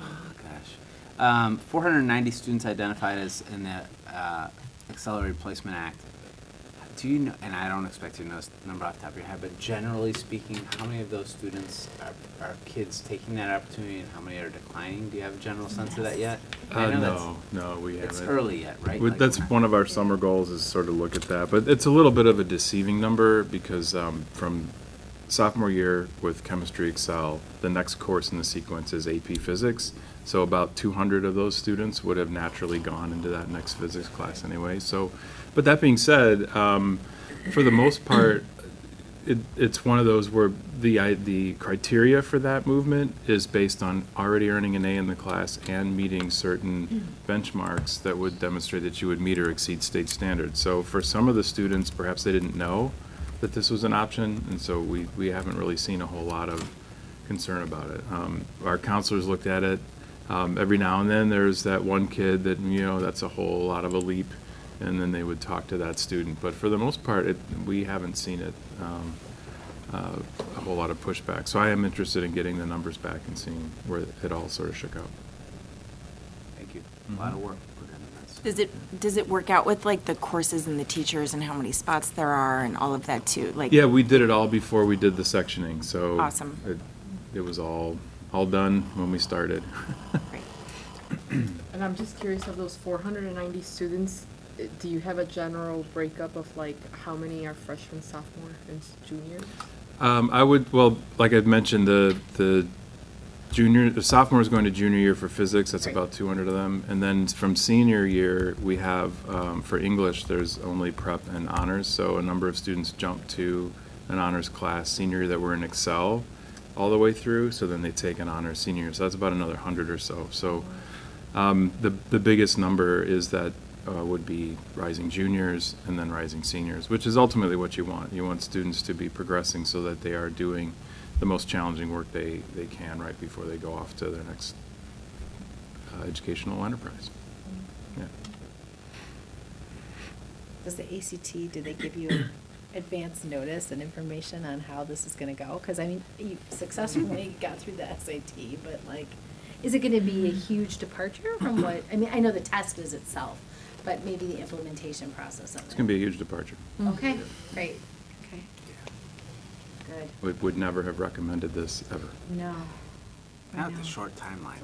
gosh. 490 students identified as in the Accelerated Placement Act. Do you know, and I don't expect you to know this number off the top of your head, but generally speaking, how many of those students are kids taking that opportunity and how many are declining? Do you have a general sense of that yet? No, we haven't. It's early yet, right? That's one of our summer goals, is sort of look at that. But it's a little bit of a deceiving number because from sophomore year with Chemistry Excel, the next course in the sequence is AP Physics. So about 200 of those students would have naturally gone into that next physics class anyway. So, but that being said, for the most part, it's one of those where the criteria for that movement is based on already earning an A in the class and meeting certain benchmarks that would demonstrate that you would meet or exceed state standards. So for some of the students, perhaps they didn't know that this was an option, and so we haven't really seen a whole lot of concern about it. Our counselors looked at it. Every now and then there's that one kid that, that's a whole lot of a leap, and then they would talk to that student. But for the most part, we haven't seen it a whole lot of pushback. So I am interested in getting the numbers back and seeing where it all sort of shook out. Thank you. A lot of work put into this. Does it work out with like the courses and the teachers and how many spots there are and all of that too? Like, yeah, we did it all before we did the sectioning. So awesome. It was all done when we started. And I'm just curious, of those 490 students, do you have a general breakup of like how many are freshmen, sophomore, and juniors? Like I've mentioned, the sophomore is going to junior year for physics. That's about 200 of them. And then from senior year, we have, for English, there's only prep and honors. So a number of students jump to an honors class senior year that were in Excel all the way through. So then they take an honors senior year. So that's about another 100 or so. So the biggest number is that would be rising juniors and then rising seniors, which is ultimately what you want. You want students to be progressing so that they are doing the most challenging work they can right before they go off to their next educational enterprise. Yeah. Does the ACT, do they give you advance notice and information on how this is going to go? Because, I mean, you successfully got through the SAT, but, like, is it going to be a huge departure from what, I mean, I know the test is itself, but maybe the implementation process of it. It's going to be a huge departure. Okay, great. Okay. Good. We would never have recommended this ever. No. Not the short timeline.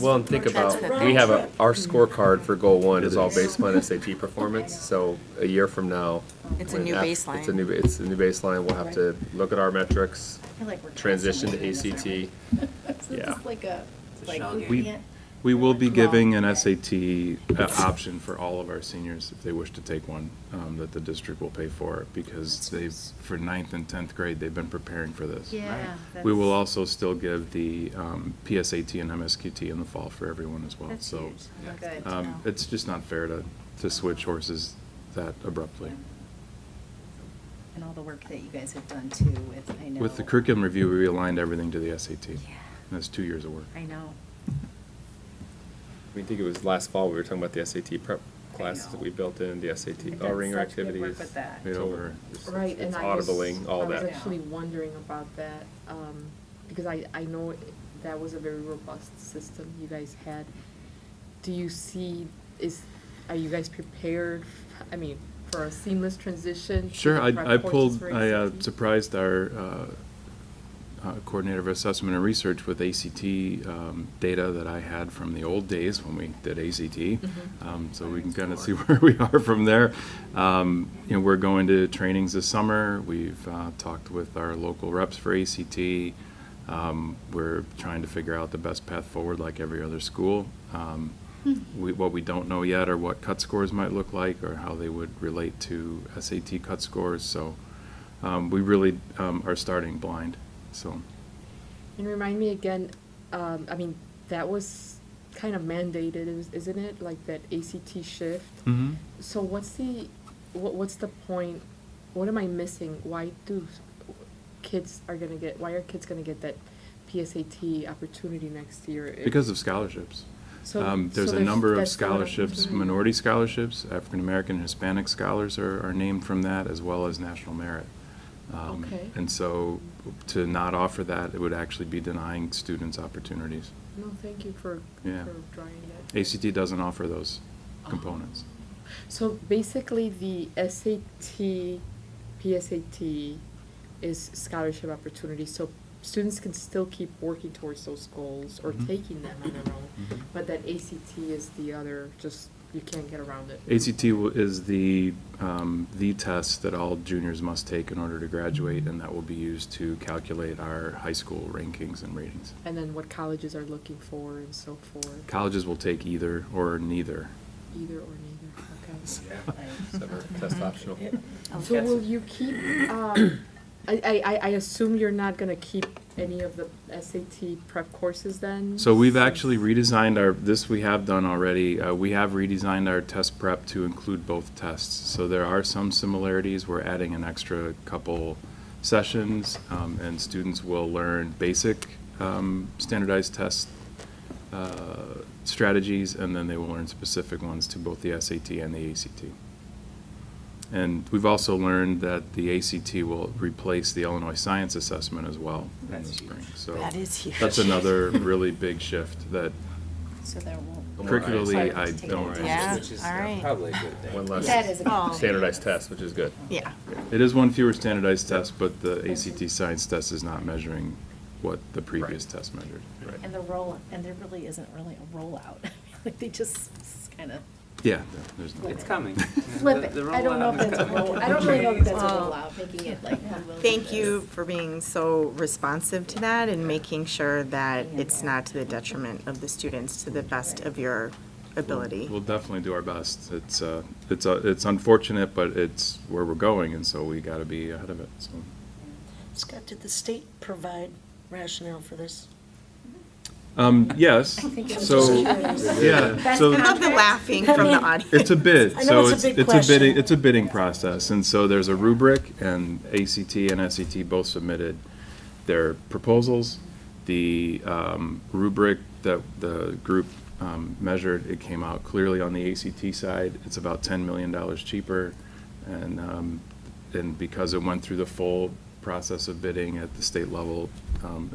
Well, and think about, we have our scorecard for goal 1 is all based upon SAT performance. So a year from now, It's a new baseline. It's a new baseline. We'll have to look at our metrics, I feel like we're transition to constantly ACT. doing this, aren't we? So Yeah. it's like a, like, shell we game. can't. We will be giving an SAT option for all of our seniors if they wish to take one, that the district will pay for, because for 9th and 10th grade, they've been preparing for this. Yeah. We will also still give the PSAT and MSQT in the fall for everyone as well. That's So huge. Good to know. it's just not fair to switch horses that abruptly. And all the work that you guys have done too with, I know. With the curriculum review, we aligned everything to the SAT. Yeah. That's 2 years of work. I know. I think it was last fall, we were talking about the SAT prep classes that we built in, the SAT We've done ringer such good work activities. with that. Made over. Right, It's and I was audibling, all I was that. actually wondering about that, because I know that was a very robust system you guys had. Do you see, are you guys prepared, for a seamless transition? Sure, I prep courses for ACT? surprised our coordinator of assessment and research with ACT data that I had from the old days when we did ACT. So we can kind of see where we are from there. We're going to trainings this summer. We've talked with our local reps for ACT. We're trying to figure out the best path forward like every other school. What we don't know yet are what cut scores might look like or how they would relate to SAT cut scores. So we really are starting blind. So. And remind me again, that was kind of mandated, isn't it? Like that ACT shift. Mm-hmm. So what's the point? What am I missing? Why are kids gonna get that PSAT opportunity next year? Because of scholarships. There's so a number of that's still an scholarships, opportunity. minority scholarships, African American and Hispanic scholars are named from that, as well as national merit. Okay. And so to not offer that, it would actually be denying students opportunities. No, thank you for drawing that. ACT doesn't offer those components. So basically, the SAT, PSAT is scholarship opportunities. So students can still keep working towards those goals or taking them on their own. But that ACT is the other, just you can't get around it. ACT is the test that all juniors must take in order to graduate, and that will be used to calculate our high school rankings and ratings. And then what colleges are looking for and so forth. Colleges will take either or neither. Either or neither, okay. Separate test optional. So will you keep, I assume you're not gonna keep any of the SAT prep courses then? So we've actually redesigned we have done already, we have redesigned our test prep to include both tests. So there are some similarities. We're adding an extra couple sessions, and students will learn basic standardized test strategies, and then they will learn specific ones to both the SAT and the ACT. And we've also learned that the ACT will replace the Illinois Science Assessment as well in the spring. So That is huge. that's another really big shift that So there won't. curricularly I don't. Yeah, Which is all right. probably a good thing. One less That is a good standardized test, which is good. Yeah. It is one fewer standardized test, but the ACT Science test is not measuring what the previous test measured. And there really isn't really a rollout. Like they just kind of Yeah, there's no. It's coming. flip it. I don't know if that's a roll. I don't really know if that's a rollout, making it like. Thank you for being so responsive to that and making sure that it's not to the detriment of the students, to the best of your ability. We'll definitely do our best. It's unfortunate, but it's where we're going, and so we got to be ahead of it. So. Scott, did the state provide rationale for this? Yes. So, yeah. So I love the laughing from the audience. it's a bid. I know So it's a big question. it's a bidding process, and so there's a rubric, and ACT and SAT both submitted their proposals. The rubric that the group measured, it came out clearly on the ACT side. It's about $10 million cheaper, and because it went through the full process of bidding at the state level,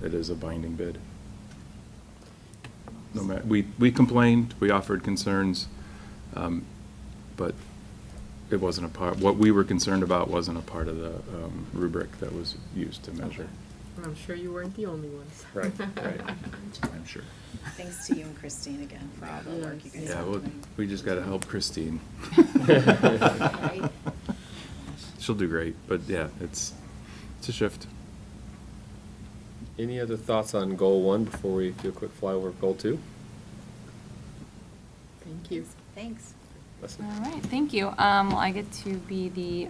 it is a binding bid. No matter, we complained, we offered concerns, but it wasn't a part, what we were concerned about wasn't a part of the rubric that was used to measure. And I'm sure you weren't the only ones. Right. I'm sure. Thanks to you and Christine again for all the work you guys Yeah, are well, doing. we just got to help Christine. Right? She'll do great, but yeah, it's a shift. Any other thoughts on goal 1 before we do a quick flyover of goal 2? Thank you. Thanks. All right, thank you. Well, I get to be the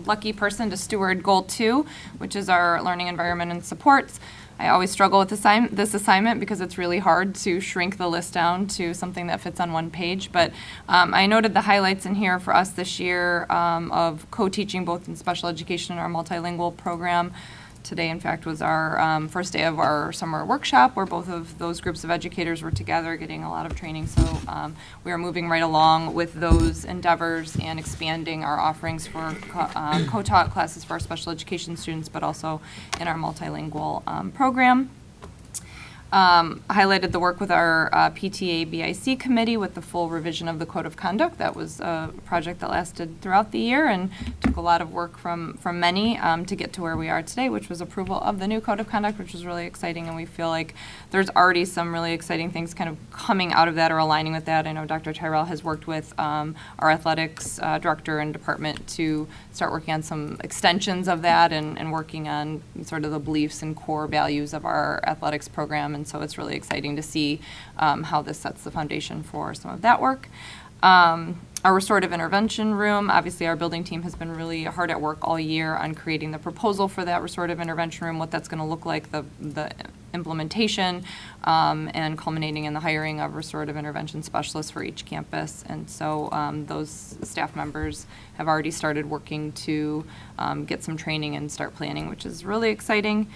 lucky person to steward Goal 2, which is our learning environment and supports. I always struggle with this assignment because it's really hard to shrink the list down to something that fits on one page. But I noted the highlights in here for us this year of co-teaching both in special education and our multilingual program. Today, in fact, was our first day of our summer workshop where both of those groups of educators were together getting a lot of training. So we are moving right along with those endeavors and expanding our offerings for co-taught classes for our special education students, but also in our multilingual program. Highlighted the work with our PTA BIC committee with the full revision of the code of conduct. That was a project that lasted throughout the year and took a lot of work from many to get to where we are today, which was approval of the new code of conduct, which was really exciting. And we feel like there's already some really exciting things kind of coming out of that or aligning with that. I know Dr. Tyrell has worked with our athletics director and department to start working on some extensions of that and working on sort of the beliefs and core values of our athletics program. And so it's really exciting to see how this sets the foundation for some of that work. Our restorative intervention room, obviously our building team has been really hard at work all year on creating the proposal for that restorative intervention room, what that's going to look like, the implementation, and culminating in the hiring of restorative intervention specialists for each campus. And so those staff members have already started working to get some training and start planning, which is really exciting.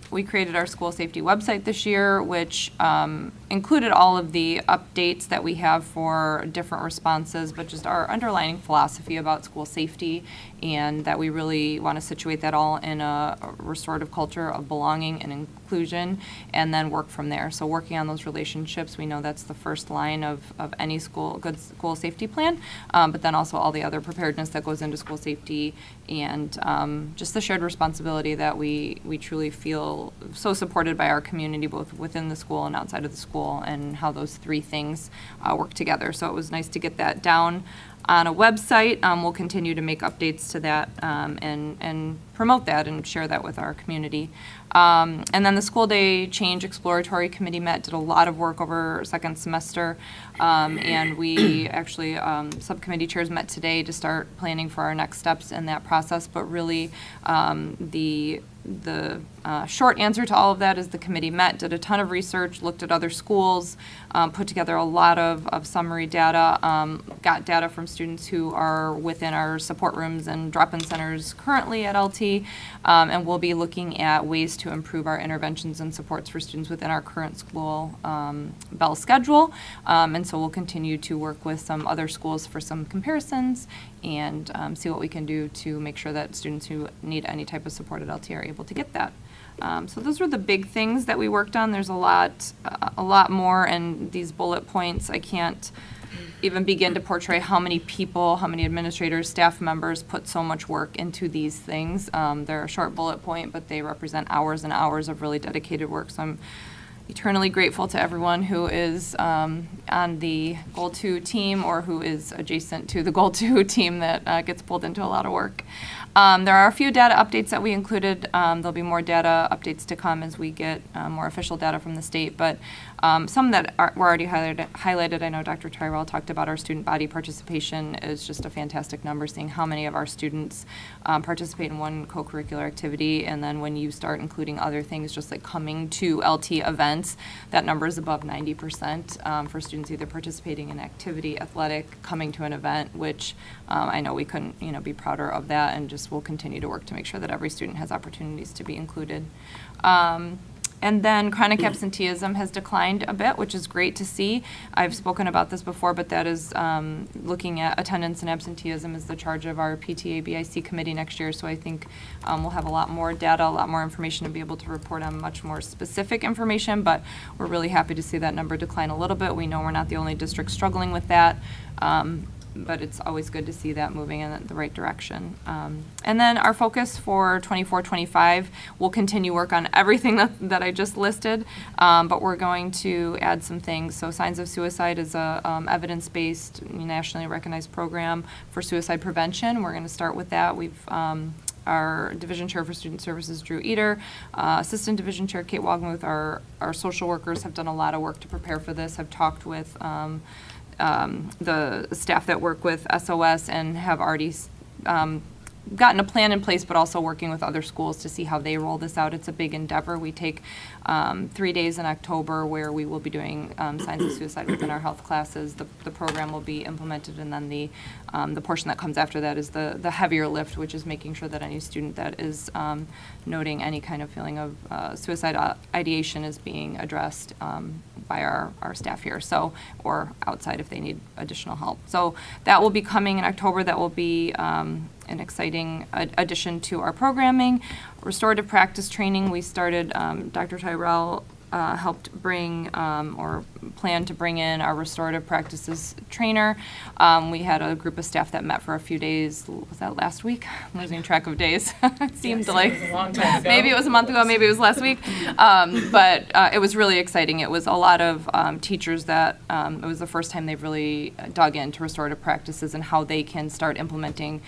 We created our school safety website this year, which included all of the updates that we have for different responses, but just our underlying philosophy about school safety, and that we really want to situate that all in a restorative culture of belonging and inclusion, and then work from there. So working on those relationships, we know that's the first line of any good school safety plan, but then also all the other preparedness that goes into school safety, and just the shared responsibility that we truly feel so supported by our community, both within the school and outside of the school, and how those three things work together. So it was nice to get that down on a website. We'll continue to make updates to that and promote that and share that with our community. And then the school day change exploratory committee met, did a lot of work over second semester, and we actually, subcommittee chairs met today to start planning for our next steps in that process. But really, the short answer to all of that is the committee met, did a ton of research, looked at other schools, put together a lot of summary data, got data from students who are within our support rooms and drop-in centers currently at LT, and we'll be looking at ways to improve our interventions and supports for students within our current school bell schedule. And so we'll continue to work with some other schools for some comparisons and see what we can do to make sure that students who need any type of support at LT are able to get that. So those were the big things that we worked on. There's a lot more, and these bullet points, I can't even begin to portray how many people, how many administrators, staff members put so much work into these things. They're a short bullet point, but they represent hours and hours of really dedicated work. So I'm eternally grateful to everyone who is on the Goal 2 team or who is adjacent to the Goal 2 team that gets pulled into a lot of work. There are a few data updates that we included. There'll be more data updates to come as we get more official data from the state, but some that were already highlighted. I know Dr. Tyrell talked about our student body participation is just a fantastic number, seeing how many of our students participate in one co-curricular activity, and then when you start including other things, just like coming to LT events, that number is above 90% for students either participating in activity, athletic, coming to an event, which I know we couldn't be prouder of that, and just will continue to work to make sure that every student has opportunities to be included. And then chronic absenteeism has declined a bit, which is great to see. I've spoken about this before, but that is looking at attendance and absenteeism is the charge of our PTA BIC committee next year. So I think we'll have a lot more data, a lot more information to be able to report on much more specific information, but we're really happy to see that number decline a little bit. We know we're not the only district struggling with that. But it's always good to see that moving in the right direction. And then our focus for 24-25 will continue work on everything that I just listed, but we're going to add some things. So Signs of Suicide is a evidence-based, nationally recognized program for suicide prevention. We're going to start with that. We've our Division Chair for Student Services, Drew Eater, Assistant Division Chair Kate Wogmuth, our social workers have done a lot of work to prepare for this, have talked with the staff that work with SOS and have already gotten a plan in place, but also working with other schools to see how they roll this out. It's a big endeavor. We take 3 days in October where we will be doing Signs of Suicide within our health classes. The program will be implemented, and then the portion that comes after that is the heavier lift, which is making sure that any student that is noting any kind of feeling of suicide ideation is being addressed by our staff here, so, or outside if they need additional help. So that will be coming in October. That will be an exciting addition to our programming. Restorative practice training, we started, Dr. Tyrell helped bring or plan to bring in our restorative practices trainer. We had a group of staff that met for a few days. Was that last week? I'm losing track of days. It seemed Yes, like it was a long time ago. maybe it was a month ago, maybe it was last week. But it was really exciting. It was a lot of teachers that it was the first time they've really dug into restorative practices and how they can start implementing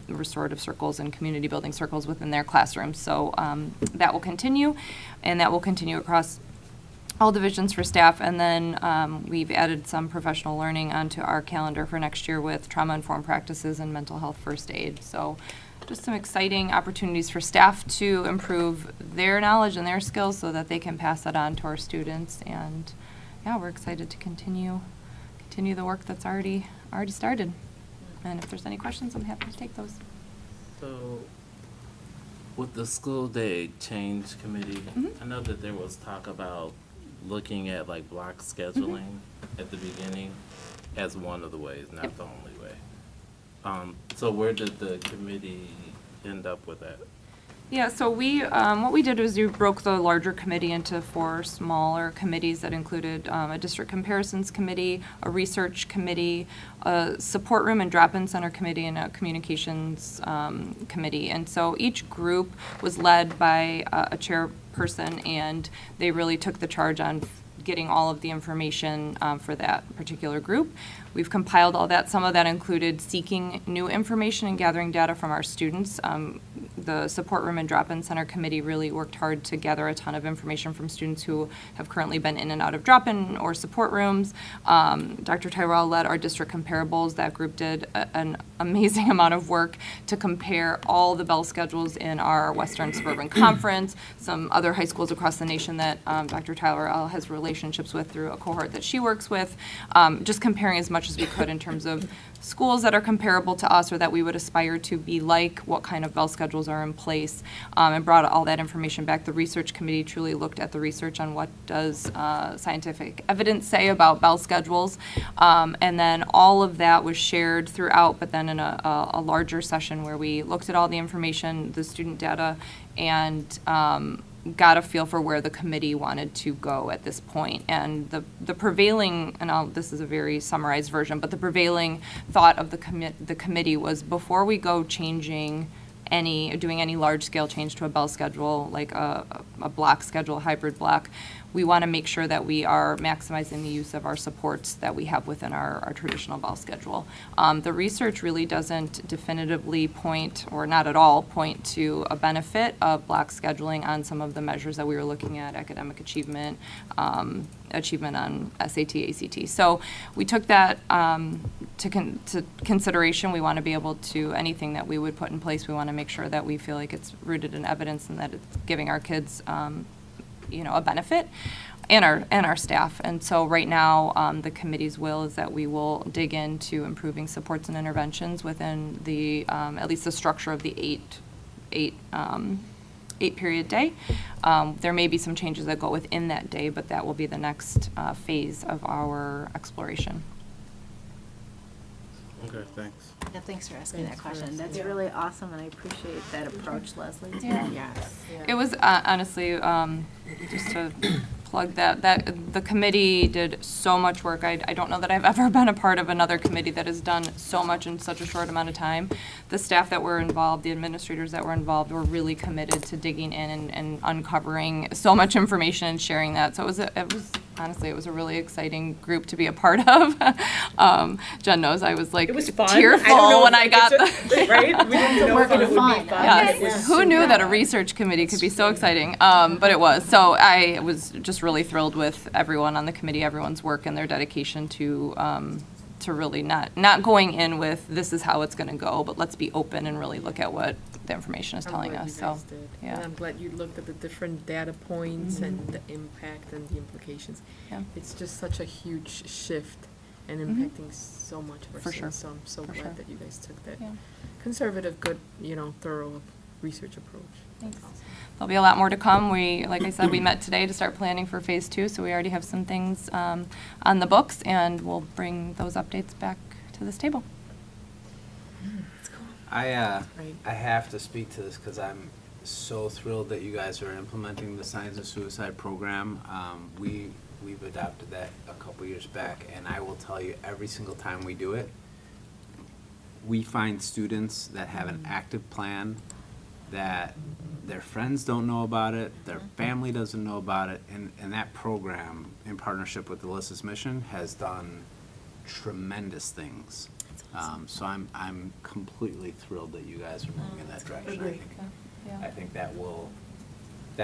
restorative circles and community building circles within their classrooms. So that will continue, and that will continue across all divisions for staff. And then we've added some professional learning onto our calendar for next year with trauma-informed practices and mental health first aid. So just some exciting opportunities for staff to improve their knowledge and their skills so that they can pass that on to our students. And yeah, we're excited to continue the work that's already started. And if there's any questions, I'm happy to take those. So, with the school day change committee, I know that there was talk about looking at like block scheduling at the beginning as one of the ways, not the only way. So where did the committee end up with that? Yeah, so we, what we did was we broke the larger committee into 4 smaller committees that included a district comparisons committee, a research committee, a support room and drop-in center committee, and a communications committee. And so each group was led by a chairperson, and they really took the charge on getting all of the information for that particular group. We've compiled all that. Some of that included seeking new information and gathering data from our students. The support room and drop-in center committee really worked hard to gather a ton of information from students who have currently been in and out of drop-in or support rooms. Dr. Tyrell led our district comparables. That group did an amazing amount of work to compare all the bell schedules in our Western Suburban Conference, some other high schools across the nation that Dr. Tyrell has relationships with through a cohort that she works with, just comparing as much as we could in terms of schools that are comparable to us or that we would aspire to be like, what kind of bell schedules are in place, and brought all that information back. The research committee truly looked at the research on what does scientific evidence say about bell schedules, and then all of that was shared throughout, but then in a larger session where we looked at all the information, the student data, and got a feel for where the committee wanted to go at this point. And the prevailing, and this is a very summarized version, but the prevailing thought of the committee was, before we go doing any large-scale change to a bell schedule, like a block schedule, hybrid block, we want to make sure that we are maximizing the use of our supports that we have within our traditional bell schedule. The research really doesn't definitively point, or not at all, point to a benefit of block scheduling on some of the measures that we were looking at, academic achievement, achievement on SAT, ACT. So we took that to consideration. We want to be able to, anything that we would put in place, we want to make sure that we feel like it's rooted in evidence and that it's giving our kids a benefit, and our staff. And so right now, the committee's will is that we will dig into improving supports and interventions within the at least the structure of the eight period day. There may be some changes that go within that day, but that will be the next phase of our exploration. Okay, thanks. Yeah, thanks for asking that question. That's really awesome, and I appreciate that approach, Leslie. Yeah. Yes. It was honestly, just to plug that the committee did so much work. I don't know that I've ever been a part of another committee that has done so much in such a short amount of time. The staff that were involved, the administrators that were involved, were really committed to digging in and uncovering so much information and sharing that. So honestly, it was a really exciting group to be a part of. Jen knows I was like tearful when I got right? We didn't know if it would be fun. Yes. Who knew that a research committee could be so exciting? But it was. So I was just really thrilled with everyone on the committee, everyone's work and their dedication to really not going in with this is how it's going to go, but let's be open and really look at what the information is telling us. So, yeah. And I'm glad you looked at the different data points and the impact and the implications. Yeah. It's just such a huge shift and impacting so much of our For sure. students. So I'm so For glad sure. that you guys took that Yeah. conservative, good, thorough research approach. Thanks. There'll be a lot more to come. Like I said, we met today to start planning for phase 2, so we already have some things on the books, and we'll bring those updates back to this table. I have to speak to this because I'm so thrilled that you guys are implementing the Signs of Suicide program. We've adopted that a couple years back, and I will tell you, every single time we do it, we find students that have an active plan, that their friends don't know about it, their family doesn't know about it, and that program, in partnership with Alyssa's Mission, has done tremendous things. So I'm completely thrilled that you guys are moving in that direction. I think that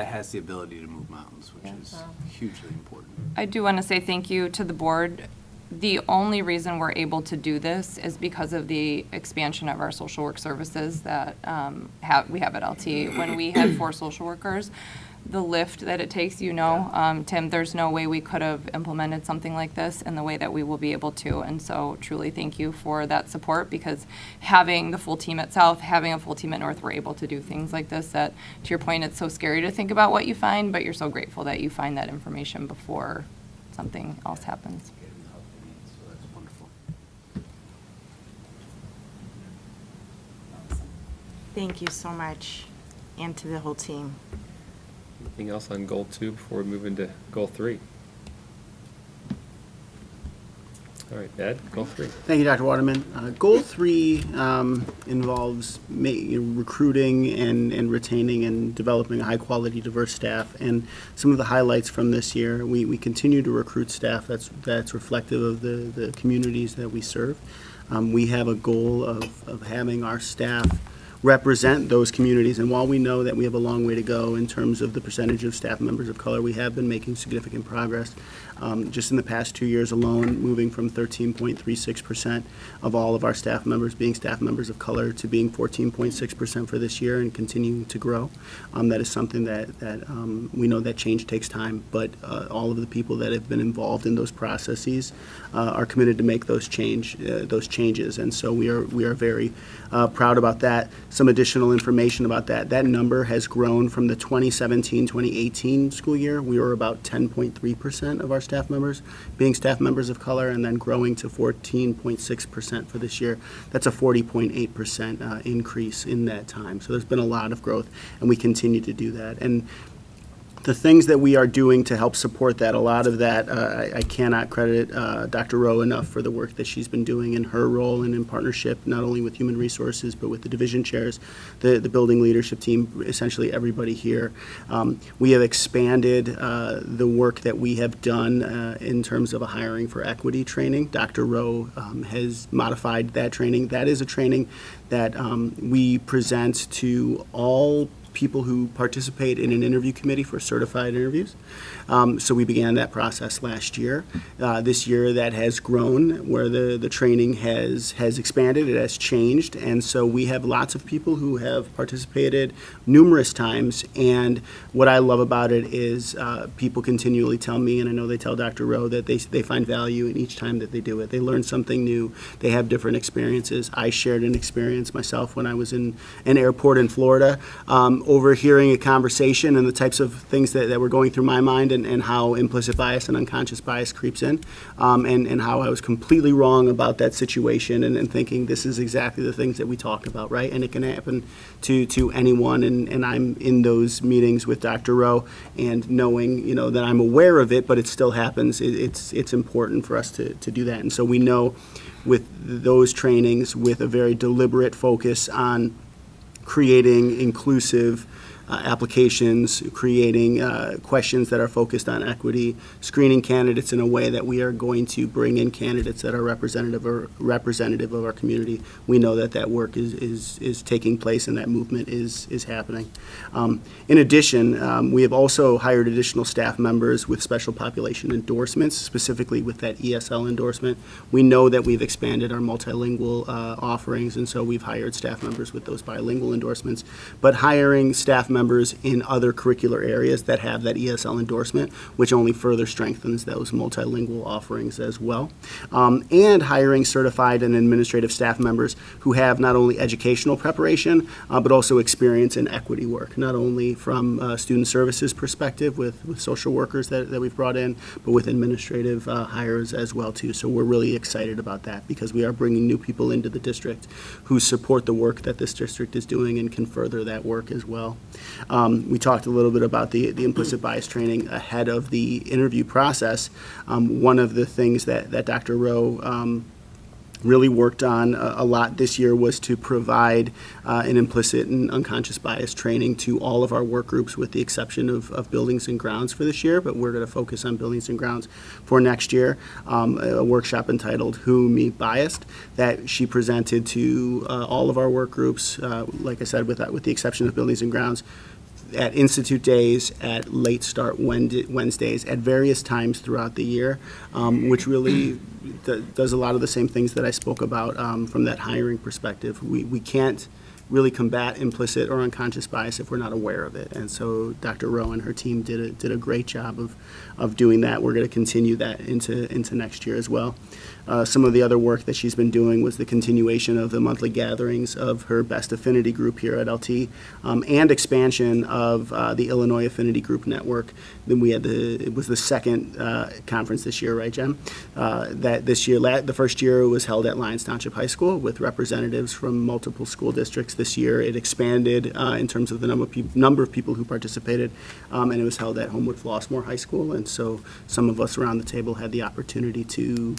has the ability to move mountains, which is hugely important. I do want to say thank you to the board. The only reason we're able to do this is because of the expansion of our social work services that we have at LT. When we had 4 social workers, the lift that it takes, Tim, there's no way we could have implemented something like this in the way that we will be able to. And so truly thank you for that support, because having the full team at South, having a full team at North, we're able to do things like this that, to your point, it's so scary to think about what you find, but you're so grateful that you find that information before something else happens. So that's wonderful. Thank you so much, and to the whole team. Anything else on goal 2 before we move into goal 3? All right, Ed, goal 3. Thank you, Dr. Waterman. Goal 3 involves recruiting and retaining and developing a high-quality, diverse staff. And some of the highlights from this year, we continue to recruit staff that's reflective of the communities that we serve. We have a goal of having our staff represent those communities. And while we know that we have a long way to go in terms of the percentage of staff members of color, we have been making significant progress. Just in the past 2 years alone, moving from 13.36% of all of our staff members being staff members of color to being 14.6% for this year and continuing to grow. That is something that we know that change takes time, but all of the people that have been involved in those processes are committed to make those changes. And so we are very proud about that. Some additional information about that. That number has grown from the 2017-2018 school year. We were about 10.3% of our staff members being staff members of color, and then growing to 14.6% for this year. That's a 40.8% increase in that time. So there's been a lot of growth, and we continue to do that. And the things that we are doing to help support that, a lot of that, I cannot credit Dr. Rowe enough for the work that she's been doing in her role and in partnership, not only with Human Resources, but with the division chairs, the building leadership team, essentially everybody here. We have expanded the work that we have done in terms of a hiring for equity training. Dr. Rowe has modified that training. That is a training that we present to all people who participate in an interview committee for certified interviews. So we began that process last year. This year that has grown, where the training has expanded, it has changed, and so we have lots of people who have participated numerous times. And what I love about it is people continually tell me, and I know they tell Dr. Rowe, that they find value in each time that they do it. They learn something new. They have different experiences. I shared an experience myself when I was in an airport in Florida, overhearing a conversation and the types of things that were going through my mind, and how implicit bias and unconscious bias creeps in, and how I was completely wrong about that situation, and thinking this is exactly the things that we talked about, right? And it can happen to anyone, and I'm in those meetings with Dr. Rowe, and knowing that I'm aware of it, but it still happens. It's important for us to do that. And so we know with those trainings, with a very deliberate focus on creating inclusive applications, creating questions that are focused on equity, screening candidates in a way that we are going to bring in candidates that are representative of our community. We know that work is taking place, and that movement is happening. In addition, we have also hired additional staff members with special population endorsements, specifically with that ESL endorsement. We know that we've expanded our multilingual offerings, and so we've hired staff members with those bilingual endorsements. But hiring staff members in other curricular areas that have that ESL endorsement, which only further strengthens those multilingual offerings as well. And hiring certified and administrative staff members who have not only educational preparation, but also experience in equity work, not only from student services perspective with social workers that we've brought in, but with administrative hires as well too. So we're really excited about that, because we are bringing new people into the district who support the work that this district is doing and can further that work as well. We talked a little bit about the implicit bias training ahead of the interview process. One of the things that Dr. Rowe really worked on a lot this year was to provide an implicit and unconscious bias training to all of our work groups, with the exception of buildings and grounds for this year, but we're going to focus on buildings and grounds for next year. A workshop entitled Who, Me, Biased, that she presented to all of our work groups, like I said, with the exception of buildings and grounds, at Institute Days, at Late Start Wednesdays, at various times throughout the year, which really does a lot of the same things that I spoke about from that hiring perspective. We can't really combat implicit or unconscious bias if we're not aware of it. And so Dr. Rowe and her team did a great job of doing that. We're going to continue that into next year as well. Some of the other work that she's been doing was the continuation of the monthly gatherings of her Best Affinity group here at LT, and expansion of the Illinois Affinity Group Network. Then we had it was the second conference this year, right, Jen? That this year, the first year was held at Lyons Township High School with representatives from multiple school districts. This year it expanded in terms of the number of people who participated, and it was held at Homewood Flossmoor High School. And so some of us around the table had the opportunity to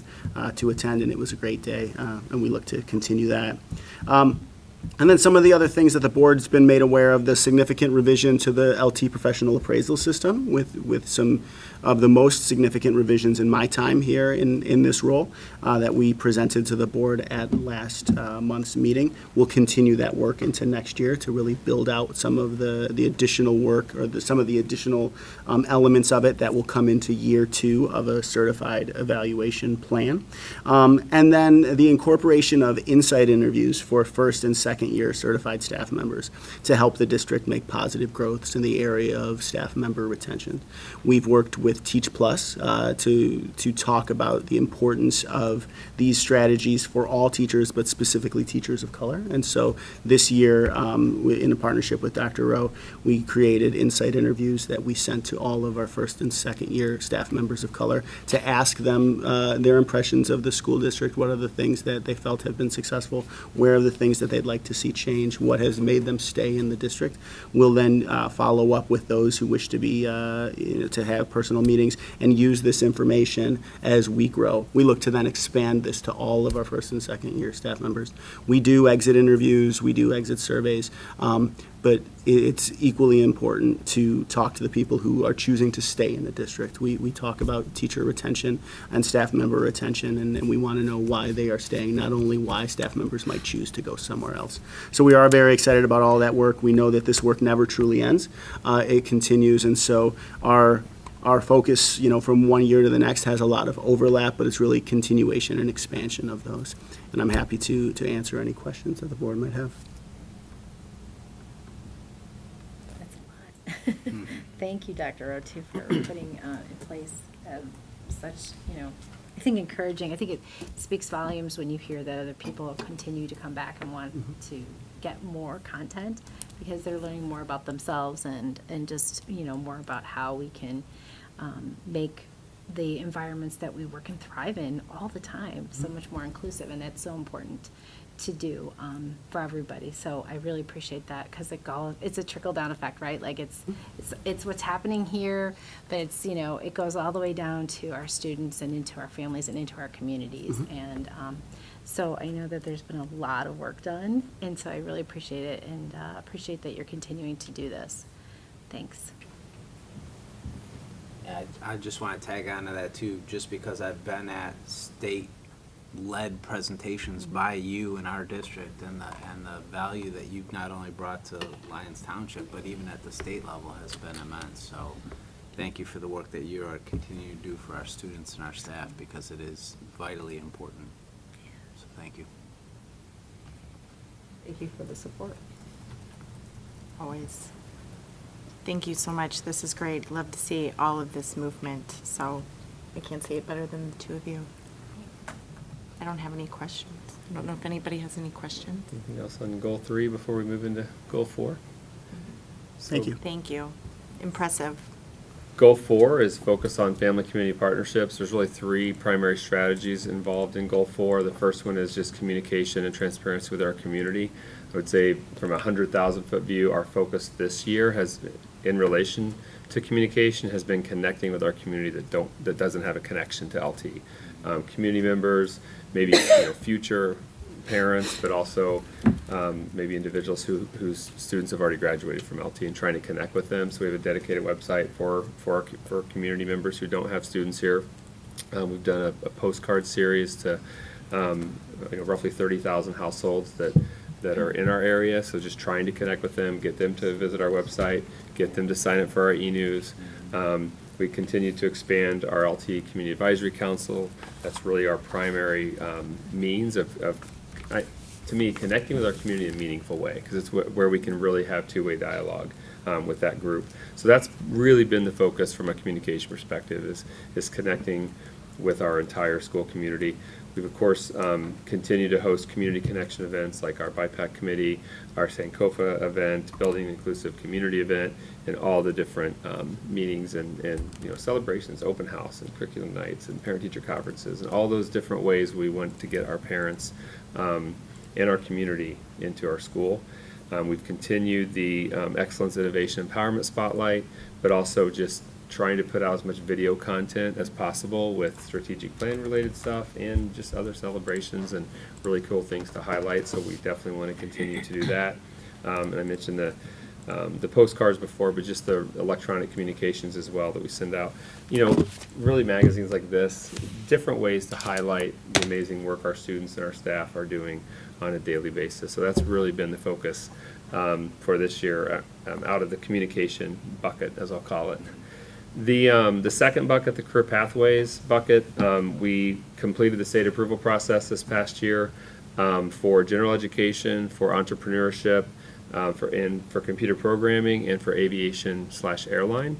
attend, and it was a great day, and we look to continue that. And then some of the other things that the board's been made aware of: the significant revision to the LT professional appraisal system, with some of the most significant revisions in my time here in this role that we presented to the board at last month's meeting. We'll continue that work into next year to really build out some of the additional work, or some of the additional elements of it that will come into year 2 of a certified evaluation plan. And then the incorporation of insight interviews for first and second year certified staff members to help the district make positive growths in the area of staff member retention. We've worked with Teach Plus to talk about the importance of these strategies for all teachers, but specifically teachers of color. And so this year, in a partnership with Dr. Rowe, we created insight interviews that we sent to all of our first and second year staff members of color to ask them their impressions of the school district. What are the things that they felt have been successful? Where are the things that they'd like to see change? What has made them stay in the district? We'll then follow up with those who wish to be to have personal meetings and use this information as we grow. We look to then expand this to all of our first and second year staff members. We do exit interviews, we do exit surveys, but it's equally important to talk to the people who are choosing to stay in the district. We talk about teacher retention and staff member retention, and we want to know why they are staying, not only why staff members might choose to go somewhere else. So we are very excited about all that work. We know that this work never truly ends. It continues, and so our focus, from one year to the next has a lot of overlap, but it's really continuation and expansion of those. And I'm happy to answer any questions that the board might have. Thank you, Dr. Rowe, too, for putting in place such, I think encouraging. I think it speaks volumes when you hear that other people continue to come back and want to get more content, because they're learning more about themselves and just, more about how we can make the environments that we work and thrive in all the time so much more inclusive. And that's so important to do for everybody. So I really appreciate that, because it's a trickle-down effect, right? Like it's what's happening here, but it's, it goes all the way down to our students and into our families and into our communities. And so I know that there's been a lot of work done, and so I really appreciate it, and appreciate that you're continuing to do this. Thanks. Yeah, I just want to tag on to that too, just because I've been at state-led presentations by you in our district, and the value that you've not only brought to Lyons Township, but even at the state level has been immense. So thank you for the work that you are continuing to do for our students and our staff, because it is vitally important. So thank you. Thank you for the support. Always. Thank you so much. This is great. Love to see all of this movement. So I can't say it better than the two of you. I don't have any questions. I don't know if anybody has any questions. Anything else on goal 3 before we move into goal 4? Thank you. Thank you. Impressive. Goal 4 is focus on family community partnerships. There's really 3 primary strategies involved in Goal 4. The first one is just communication and transparency with our community. I would say from a 100,000-foot view, our focus this year has, in relation to communication, has been connecting with our community that doesn't have a connection to LT. Community members, maybe future parents, but also maybe individuals whose students have already graduated from LT and trying to connect with them. So we have a dedicated website for community members who don't have students here. We've done a postcard series to roughly 30,000 households that are in our area, so just trying to connect with them, get them to visit our website, get them to sign up for our e-news. We continue to expand our LT Community Advisory Council. That's really our primary means of to me, connecting with our community in a meaningful way, because it's where we can really have two-way dialogue with that group. So that's really been the focus from a communication perspective, is connecting with our entire school community. We've, of course, continued to host community connection events like our BIPAC committee, our Sankofa event, Building an Inclusive Community event, and all the different meetings and celebrations, open house and curriculum nights and parent-teacher conferences, and all those different ways we want to get our parents and our community into our school. We've continued the Excellence Innovation Empowerment Spotlight, but also just trying to put out as much video content as possible with strategic plan related stuff and just other celebrations and really cool things to highlight. So we definitely want to continue to do that. And I mentioned the postcards before, but just the electronic communications as well that we send out. Really magazines like this, different ways to highlight the amazing work our students and our staff are doing on a daily basis. So that's really been the focus for this year out of the communication bucket, as I'll call it. The second bucket, the career pathways bucket, we completed the state approval process this past year for general education, for entrepreneurship, for computer programming, and for aviation/airline.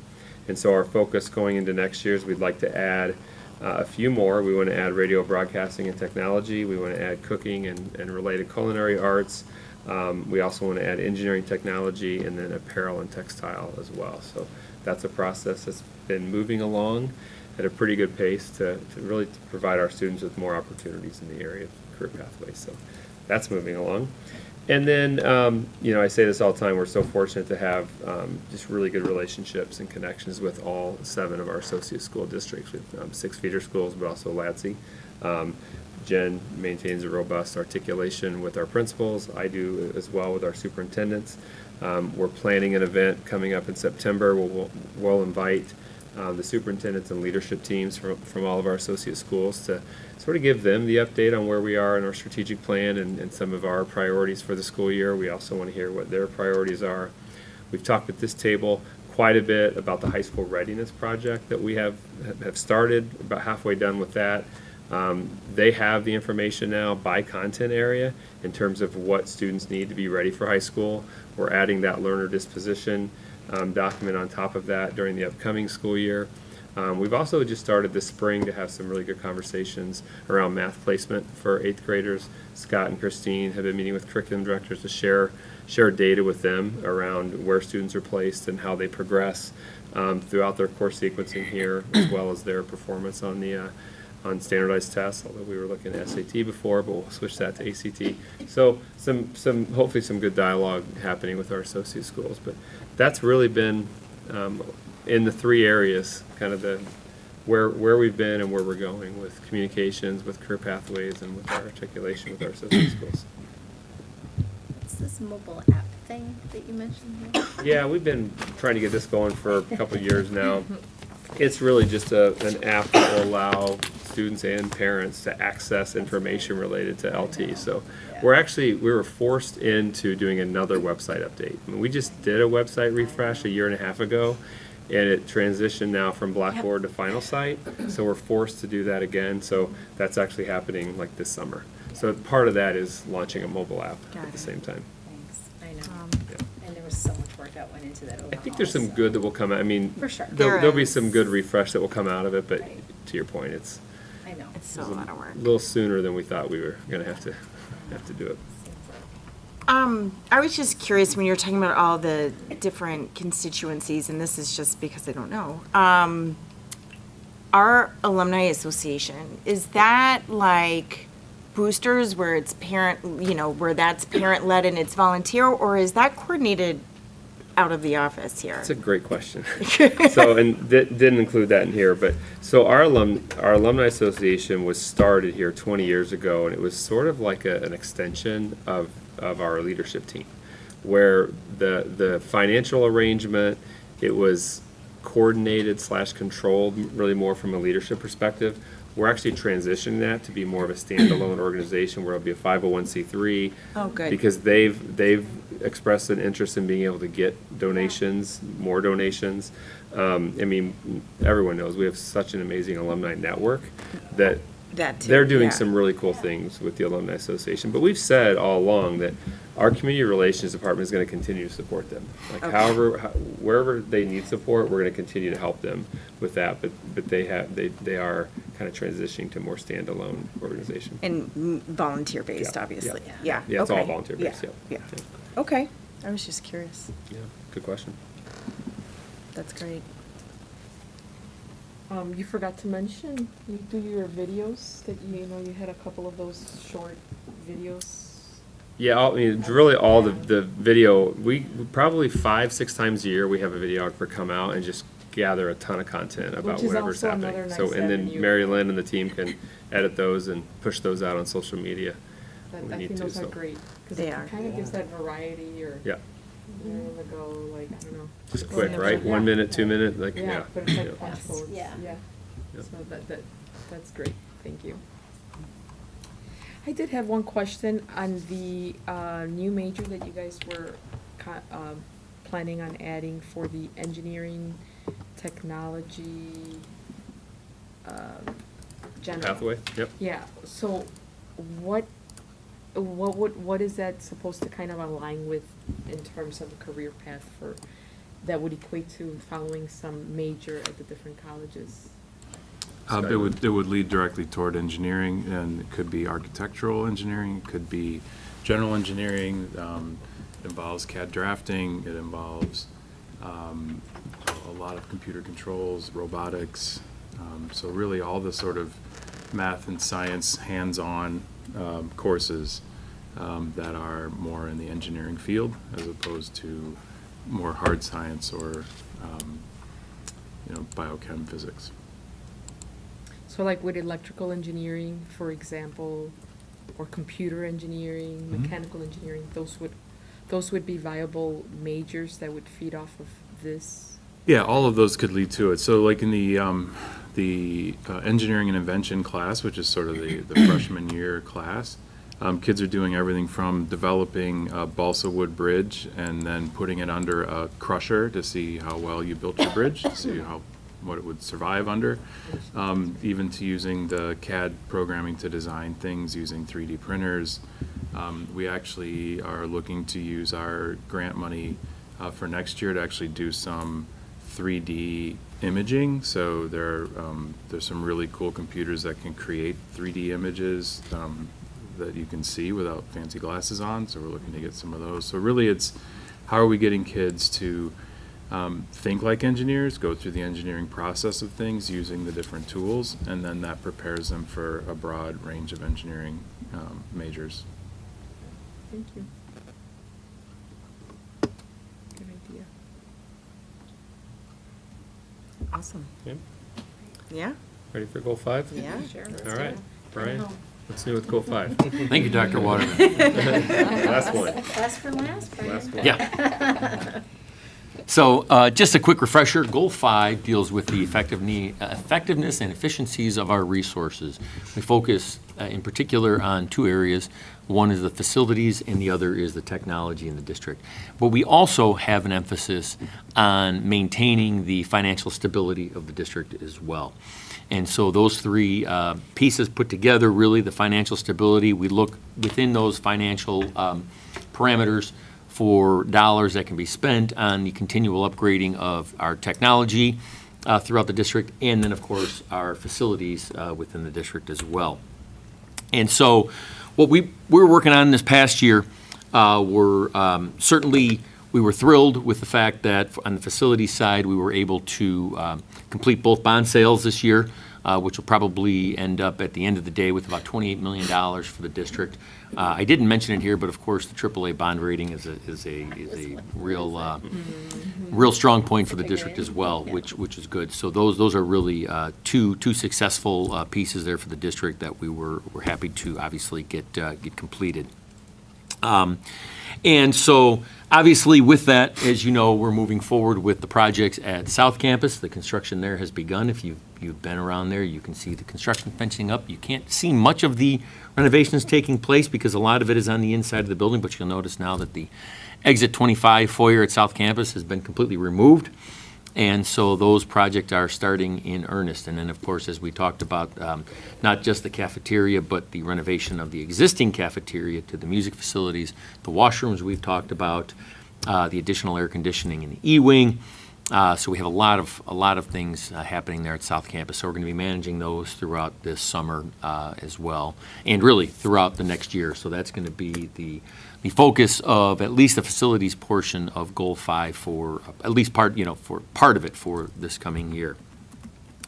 And so our focus going into next year is we'd like to add a few more. We want to add radio broadcasting and technology. We want to add cooking and related culinary arts. We also want to add engineering technology and then apparel and textile as well. So that's a process that's been moving along at a pretty good pace to really provide our students with more opportunities in the area of career pathways. So that's moving along. And then, I say this all the time, we're so fortunate to have just really good relationships and connections with all 7 of our associate school districts. We have 6 feeder schools, but also LADSI. Jen maintains a robust articulation with our principals. I do as well with our superintendents. We're planning an event coming up in September where we'll invite the superintendents and leadership teams from all of our associate schools to sort of give them the update on where we are in our strategic plan and some of our priorities for the school year. We also want to hear what their priorities are. We've talked at this table quite a bit about the high school readiness project that we have started, about halfway done with that. They have the information now by content area in terms of what students need to be ready for high school. We're adding that learner disposition document on top of that during the upcoming school year. We've also just started this spring to have some really good conversations around math placement for 8th graders. Scott and Christine have been meeting with curriculum directors to share data with them around where students are placed and how they progress throughout their course sequencing here, as well as their performance on standardized tests, although we were looking at SAT before, but we'll switch that to ACT. So hopefully some good dialogue happening with our associate schools. But that's really been in the 3 areas, kind of where we've been and where we're going with communications, with career pathways, and with our articulation with our associate schools. What's this mobile app thing that you mentioned here? Yeah, we've been trying to get this going for a couple of years now. It's really just an app that will allow students and parents to access information related to LT. So we were forced into doing another website update. I mean, we just did a website refresh 1.5 years ago, and it transitioned now from Blackboard to Final Site. So we're forced to do that again. So that's actually happening like this summer. So part of that is launching a mobile app at the same time. Thanks, I know. And there was so much work that went into that overhaul. I think there's some good that will come out. I mean, For sure. there'll be some good refresh that will come out of it, but to your point, it's I know. It's still a lot of work. little sooner than we thought we were going to have to do it. I was just curious when you're talking about all the different constituencies, and this is just because I don't know. Our alumni association, is that like boosters where it's where that's parent led and it's volunteer, or is that coordinated out of the office here? That's a great question. So, and didn't include that in here, but so our alumni association was started here 20 years ago, and it was sort of like an extension of our leadership team, where the financial arrangement, it was coordinated / controlled really more from a leadership perspective. We're actually transitioning that to be more of a standalone organization where it'll be a 501c3. Oh, good. Because they've expressed an interest in being able to get donations, more donations. I mean, everyone knows we have such an amazing alumni network that too, they're doing yeah. some really cool things with the Alumni Association. But we've said all along that our community relations department is going to continue to support them. Like wherever they need support, we're going to continue to help them with that. But they are kind of transitioning to more standalone organization. And volunteer based, obviously. Yeah. Yeah, it's all okay. volunteer based. Yeah. Okay. I was just curious. Yeah, good question. That's great. You forgot to mention, you do your videos, that you had a couple of those short videos. Yeah, I mean, it's really all the video. We probably 5-6 times a year we have a videographer come out and just gather a ton of content about Which is whatever's also happening. another So nice and then avenue. Mary Lynn and the team can edit those and push those out on social media. I when we need think to, those are so. great, because They it are. kind of gives that variety, or Yeah. where to go, like, I don't know. Just quick, Yeah. right? 1 minute, 2 minute, like Yeah, yeah. but it's like Yeah. punch quotes. Yeah. Yeah. Yep. So that's great. Thank you. I did have one question on the new major that you guys were planning on adding for the engineering technology general. Pathway, yep. Yeah, so what is that supposed to kind of align with in terms of a career path that would equate to following some major at the different colleges? It would lead directly toward engineering, and it could be architectural engineering, it could be general engineering, it involves CAD drafting, it involves a lot of computer controls, robotics, so really all the sort of math and science hands-on courses that are more in the engineering field as opposed to more hard science or biochem physics. So like with electrical engineering, for example, or computer engineering, Mhm. mechanical engineering, those would be viable majors that would feed off of this? Yeah, all of those could lead to it. So like in the engineering and invention class, which is sort of the freshman year class, kids are doing everything from developing a balsa wood bridge and then putting it under a crusher to see how well you built your bridge, to see what it would survive under, even to using the CAD programming to design things using 3D printers. We actually are looking to use our grant money for next year to actually do some 3D imaging. So there's some really cool computers that can create 3D images that you can see without fancy glasses on. So we're looking to get some of those. So really it's how are we getting kids to think like engineers, go through the engineering process of things using the different tools, and then that prepares them for a broad range of engineering majors. Thank you. Good idea. Awesome. Okay. Yeah. Ready for goal 5? Yeah. Sure. All right, Brian, what's new with goal 5? Thank you, Dr. Waterman. Last one. Last for last, Brian. Last one. Yeah. So just a quick refresher, Goal 5 deals with the effectiveness and efficiencies of our resources. We focus in particular on 2 areas. One is the facilities and the other is the technology in the district. But we also have an emphasis on maintaining the financial stability of the district as well. And so those 3 pieces put together, really the financial stability, we look within those financial parameters for dollars that can be spent on the continual upgrading of our technology throughout the district, and then, of course, our facilities within the district as well. And so what we're working on this past year we were thrilled with the fact that on the facilities side, we were able to complete both bond sales this year, which will probably end up at the end of the day with about $28 million for the district. I didn't mention it here, but of course, the AAA bond rating is a real strong point for the district as well, which is good. So those are really two successful pieces there for the district that we're happy to obviously get completed. And so, obviously, with that, as you know, we're moving forward with the projects at South Campus. The construction there has begun. If you've been around there, you can see the construction fencing up. You can't see much of the renovations taking place because a lot of it is on the inside of the building, but you'll notice now that the Exit 25 foyer at South Campus has been completely removed. And so those projects are starting in earnest. And then, of course, as we talked about, not just the cafeteria, but the renovation of the existing cafeteria to the music facilities, the washrooms we've talked about, the additional air conditioning in the E-wing. So we have a lot of things happening there at South Campus. So we're going to be managing those throughout this summer as well, and really throughout the next year. So that's going to be the focus of at least the facilities portion of Goal 5 for at least part of it for this coming year.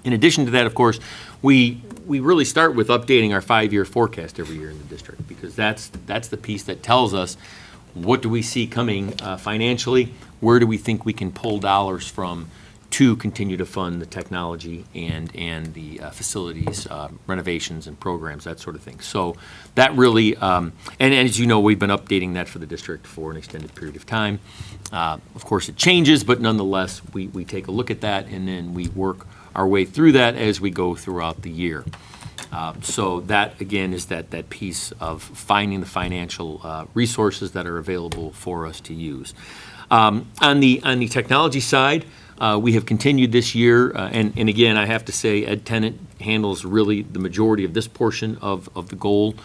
In addition to that, of course, we really start with updating our 5-year forecast every year in the district, because that's the piece that tells us what do we see coming financially, where do we think we can pull dollars from to continue to fund the technology and the facilities renovations and programs, that sort of thing. So that really, and as you know, we've been updating that for the district for an extended period of time. Of course, it changes, but nonetheless, we take a look at that and then we work our way through that as we go throughout the year. So that, again, is that piece of finding the financial resources that are available for us to use. On the technology side, we have continued this year, and again, I have to say, Ed Tennant handles really the majority of this portion of the goal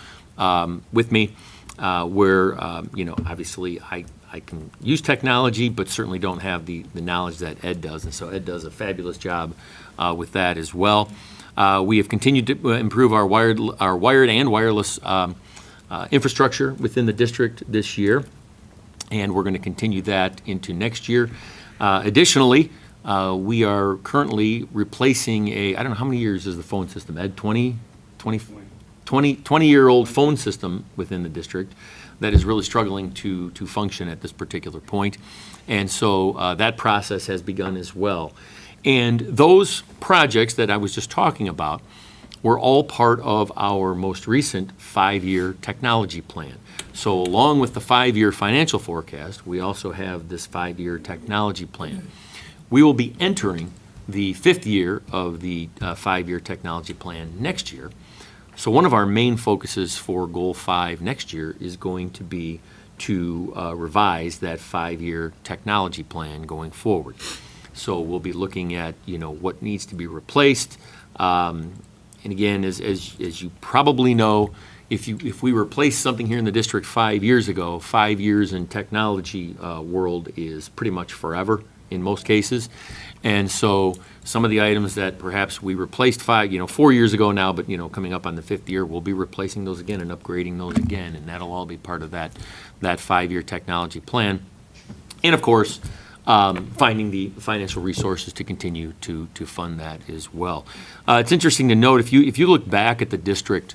with me, where, obviously I can use technology, but certainly don't have the knowledge that Ed does, and so Ed does a fabulous job with that as well. We have continued to improve our wired and wireless infrastructure within the district this year, and we're going to continue that into next year. Additionally, we are currently replacing I don't know, how many years is the phone system, Ed? 20-year-old phone system within the district that is really struggling to function at this particular point. And so that process has begun as well. And those projects that I was just talking about were all part of our most recent 5-year technology plan. So along with the 5-year financial forecast, we also have this 5-year technology plan. We will be entering the 5th year of the 5-year technology plan next year. So one of our main focuses for Goal 5 next year is going to be to revise that 5-year technology plan going forward. So we'll be looking at, what needs to be replaced. And again, as you probably know, if we replace something here in the district 5 years ago, 5 years in technology world is pretty much forever in most cases. And so some of the items that perhaps we replaced 4 years ago now, but coming up on the 5th year, we'll be replacing those again and upgrading those again, and that'll all be part of that 5-year technology plan. And of course, finding the financial resources to continue to fund that as well. It's interesting to note, if you look back at the district,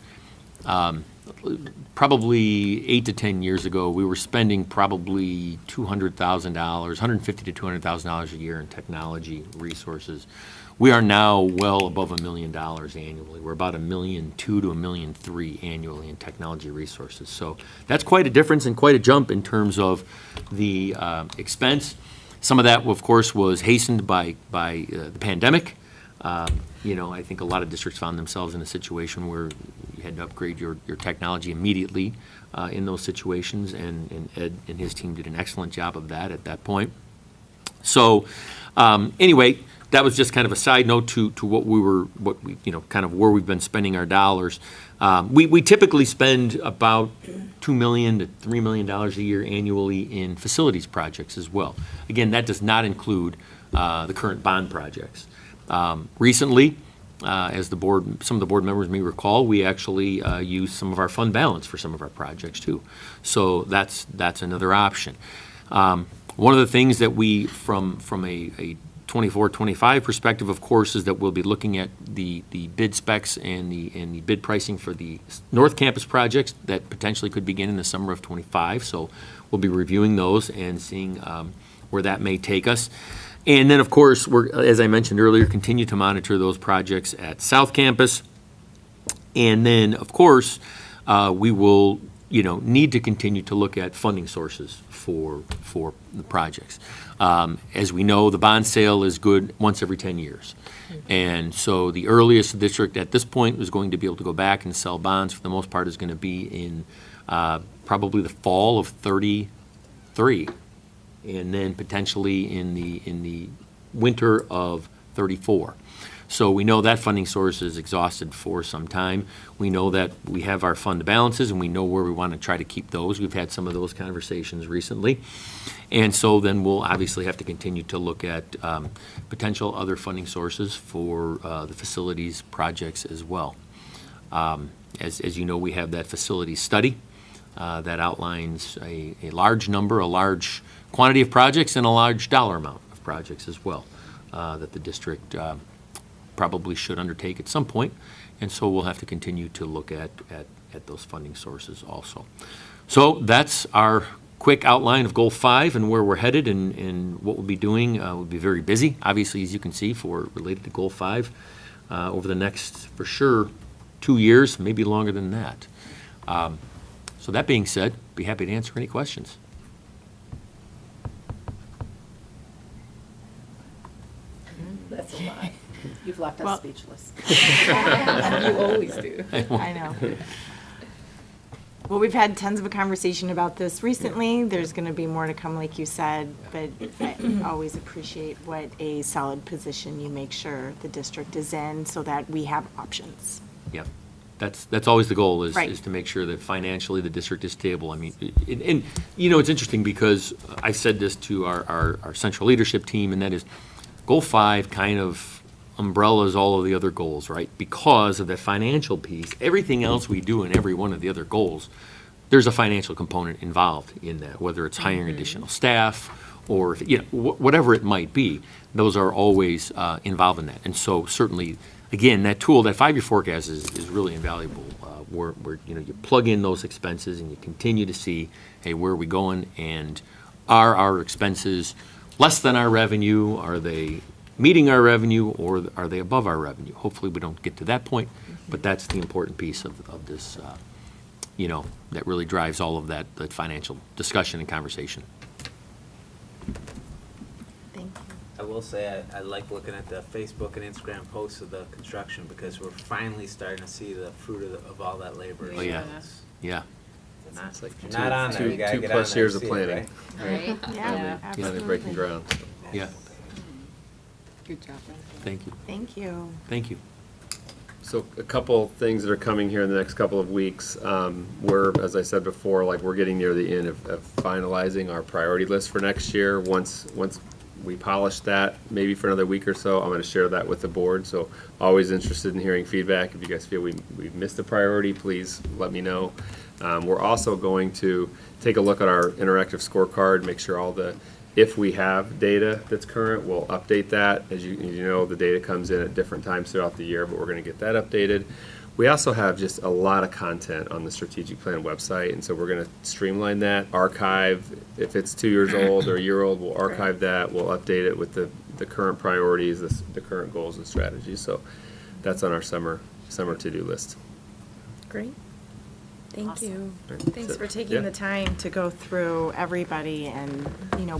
probably 8 to 10 years ago, we were spending probably $200,000, $150,000 to $200,000 a year in technology resources. We are now well above $1 million annually. We're about $1.2 million to $1.3 million annually in technology resources. So that's quite a difference and quite a jump in terms of the expense. Some of that, of course, was hastened by the pandemic. I think a lot of districts found themselves in a situation where you had to upgrade your technology immediately in those situations, and Ed and his team did an excellent job of that at that point. So anyway, that was just kind of a side note to what we kind of where we've been spending our dollars. We typically spend about $2 million to $3 million a year annually in facilities projects as well. Again, that does not include the current bond projects. Recently, as some of the board members may recall, we actually use some of our fund balance for some of our projects too. So that's another option. One of the things that we, from a 24-25 perspective, of course, is that we'll be looking at the bid specs and the bid pricing for the North Campus projects that potentially could begin in the summer of 25. So we'll be reviewing those and seeing where that may take us. And then, of course, we're, as I mentioned earlier, continue to monitor those projects at South Campus. And then, of course, we will, need to continue to look at funding sources for the projects. As we know, the bond sale is good once every 10 years. And so the earliest the district at this point is going to be able to go back and sell bonds, for the most part, is going to be in probably the fall of 33. And then potentially in the winter of 34. So we know that funding source is exhausted for some time. We know that we have our fund balances, and we know where we want to try to keep those. We've had some of those conversations recently. And so then we'll obviously have to continue to look at potential other funding sources for the facilities projects as well. As you know, we have that facility study that outlines a large quantity of projects and a large dollar amount of projects as well that the district probably should undertake at some point. And so we'll have to continue to look at those funding sources also. So that's our quick outline of Goal 5 and where we're headed and what we'll be doing. We'll be very busy, obviously, as you can see, related to Goal 5 over the next, for sure, 2 years, maybe longer than that. So that being said, be happy to answer any questions. That's a lot. You've left us speechless. You always do. I know. Well, we've had tons of a conversation about this recently. There's going to be more to come, like you said, but I always appreciate what a solid position you make sure the district is in so that we have options. Yeah. That's always the goal is to make sure that financially the district is stable. I mean, and it's interesting because I said this to our central leadership team, and that is Goal 5 kind of umbrellas all of the other goals, right? Because of that financial piece, everything else we do in every one of the other goals, there's a financial component involved in that, whether it's hiring additional staff or whatever it might be. Those are always involved in that. And so certainly, again, that tool, that 5-year forecast is really invaluable. Where you plug in those expenses and you continue to see, hey, where are we going? And are our expenses less than our revenue? Are they meeting our revenue, or are they above our revenue? Hopefully we don't get to that point, but that's the important piece of this, that really drives all of that financial discussion and conversation. Thank you. I will say I like looking at the Facebook and Instagram posts of the construction because we're finally starting to see the fruit of all that labor. Oh, yeah. Yeah. Not, like not on there. You gotta two get plus on there years and of see it, planning. right? Yeah, they're absolutely. breaking ground. Yeah. Good job. Thank you. Thank you. Thank you. So a couple things that are coming here in the next couple of weeks. We're, as I said before, we're getting near the end of finalizing our priority list for next year. Once we polish that, maybe for another week or so, I'm going to share that with the board. So always interested in hearing feedback. If you guys feel we missed a priority, please let me know. We're also going to take a look at our interactive scorecard, make sure if we have data that's current, we'll update that. As you know, the data comes in at different times throughout the year, but we're going to get that updated. We also have just a lot of content on the strategic plan website, and so we're going to streamline that, archive. If it's 2 years old or a year old, we'll archive that. We'll update it with the current priorities, the current goals and strategies. So that's on our summer to-do list. Great. Thank you. Right. Thanks for taking the time to go through everybody and,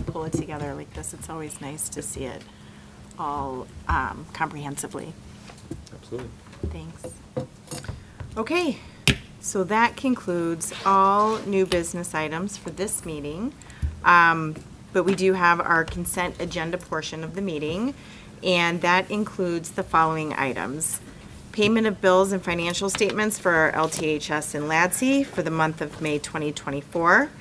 pull it together like this. It's always nice to see it all comprehensively. Absolutely. Thanks. Okay, so that concludes all new business items for this meeting. But we do have our consent agenda portion of the meeting, and that includes the following items. Payment of bills and financial statements for our LTHS and LADSI for the month of May 2024.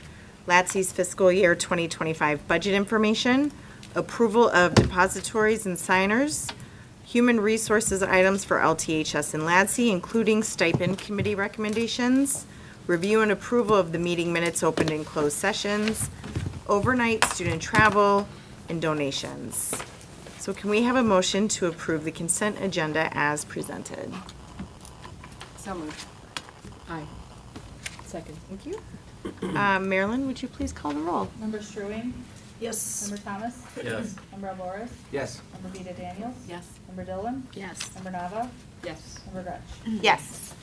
LADSI's fiscal year 2025 budget information. Approval of depositories and signers. Human resources items for LTHS and LADSI, including stipend committee recommendations, review and approval of the meeting minutes opened and closed sessions, overnight student travel, and donations. So can we have a motion to approve the consent agenda as presented? So moved. Aye. Second. Thank you. Marilyn, would you please call the roll? Member Struing? Yes. Member Thomas? Yes. Member Alvarez? Yes. Member Vita Daniels? Yes. Member Dillon? Yes. Member Nava? Yes. Member Gretsch? Yes.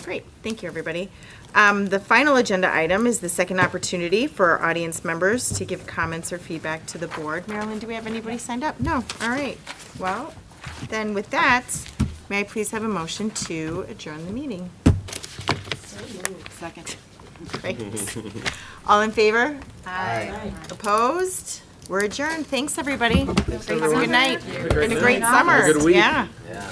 Great, thank you, everybody. The final agenda item is the second opportunity for our audience members to give comments or feedback to the board. Marilyn, do we have anybody signed up? No, all right. Well, then with that, may I please have a motion to adjourn the meeting? Second. Great. All in favor? Aye. Opposed? We're adjourned. Thanks, everybody. Have a everyone. good night Have a great and a great night. summer. Have a good week. Yeah. Yeah.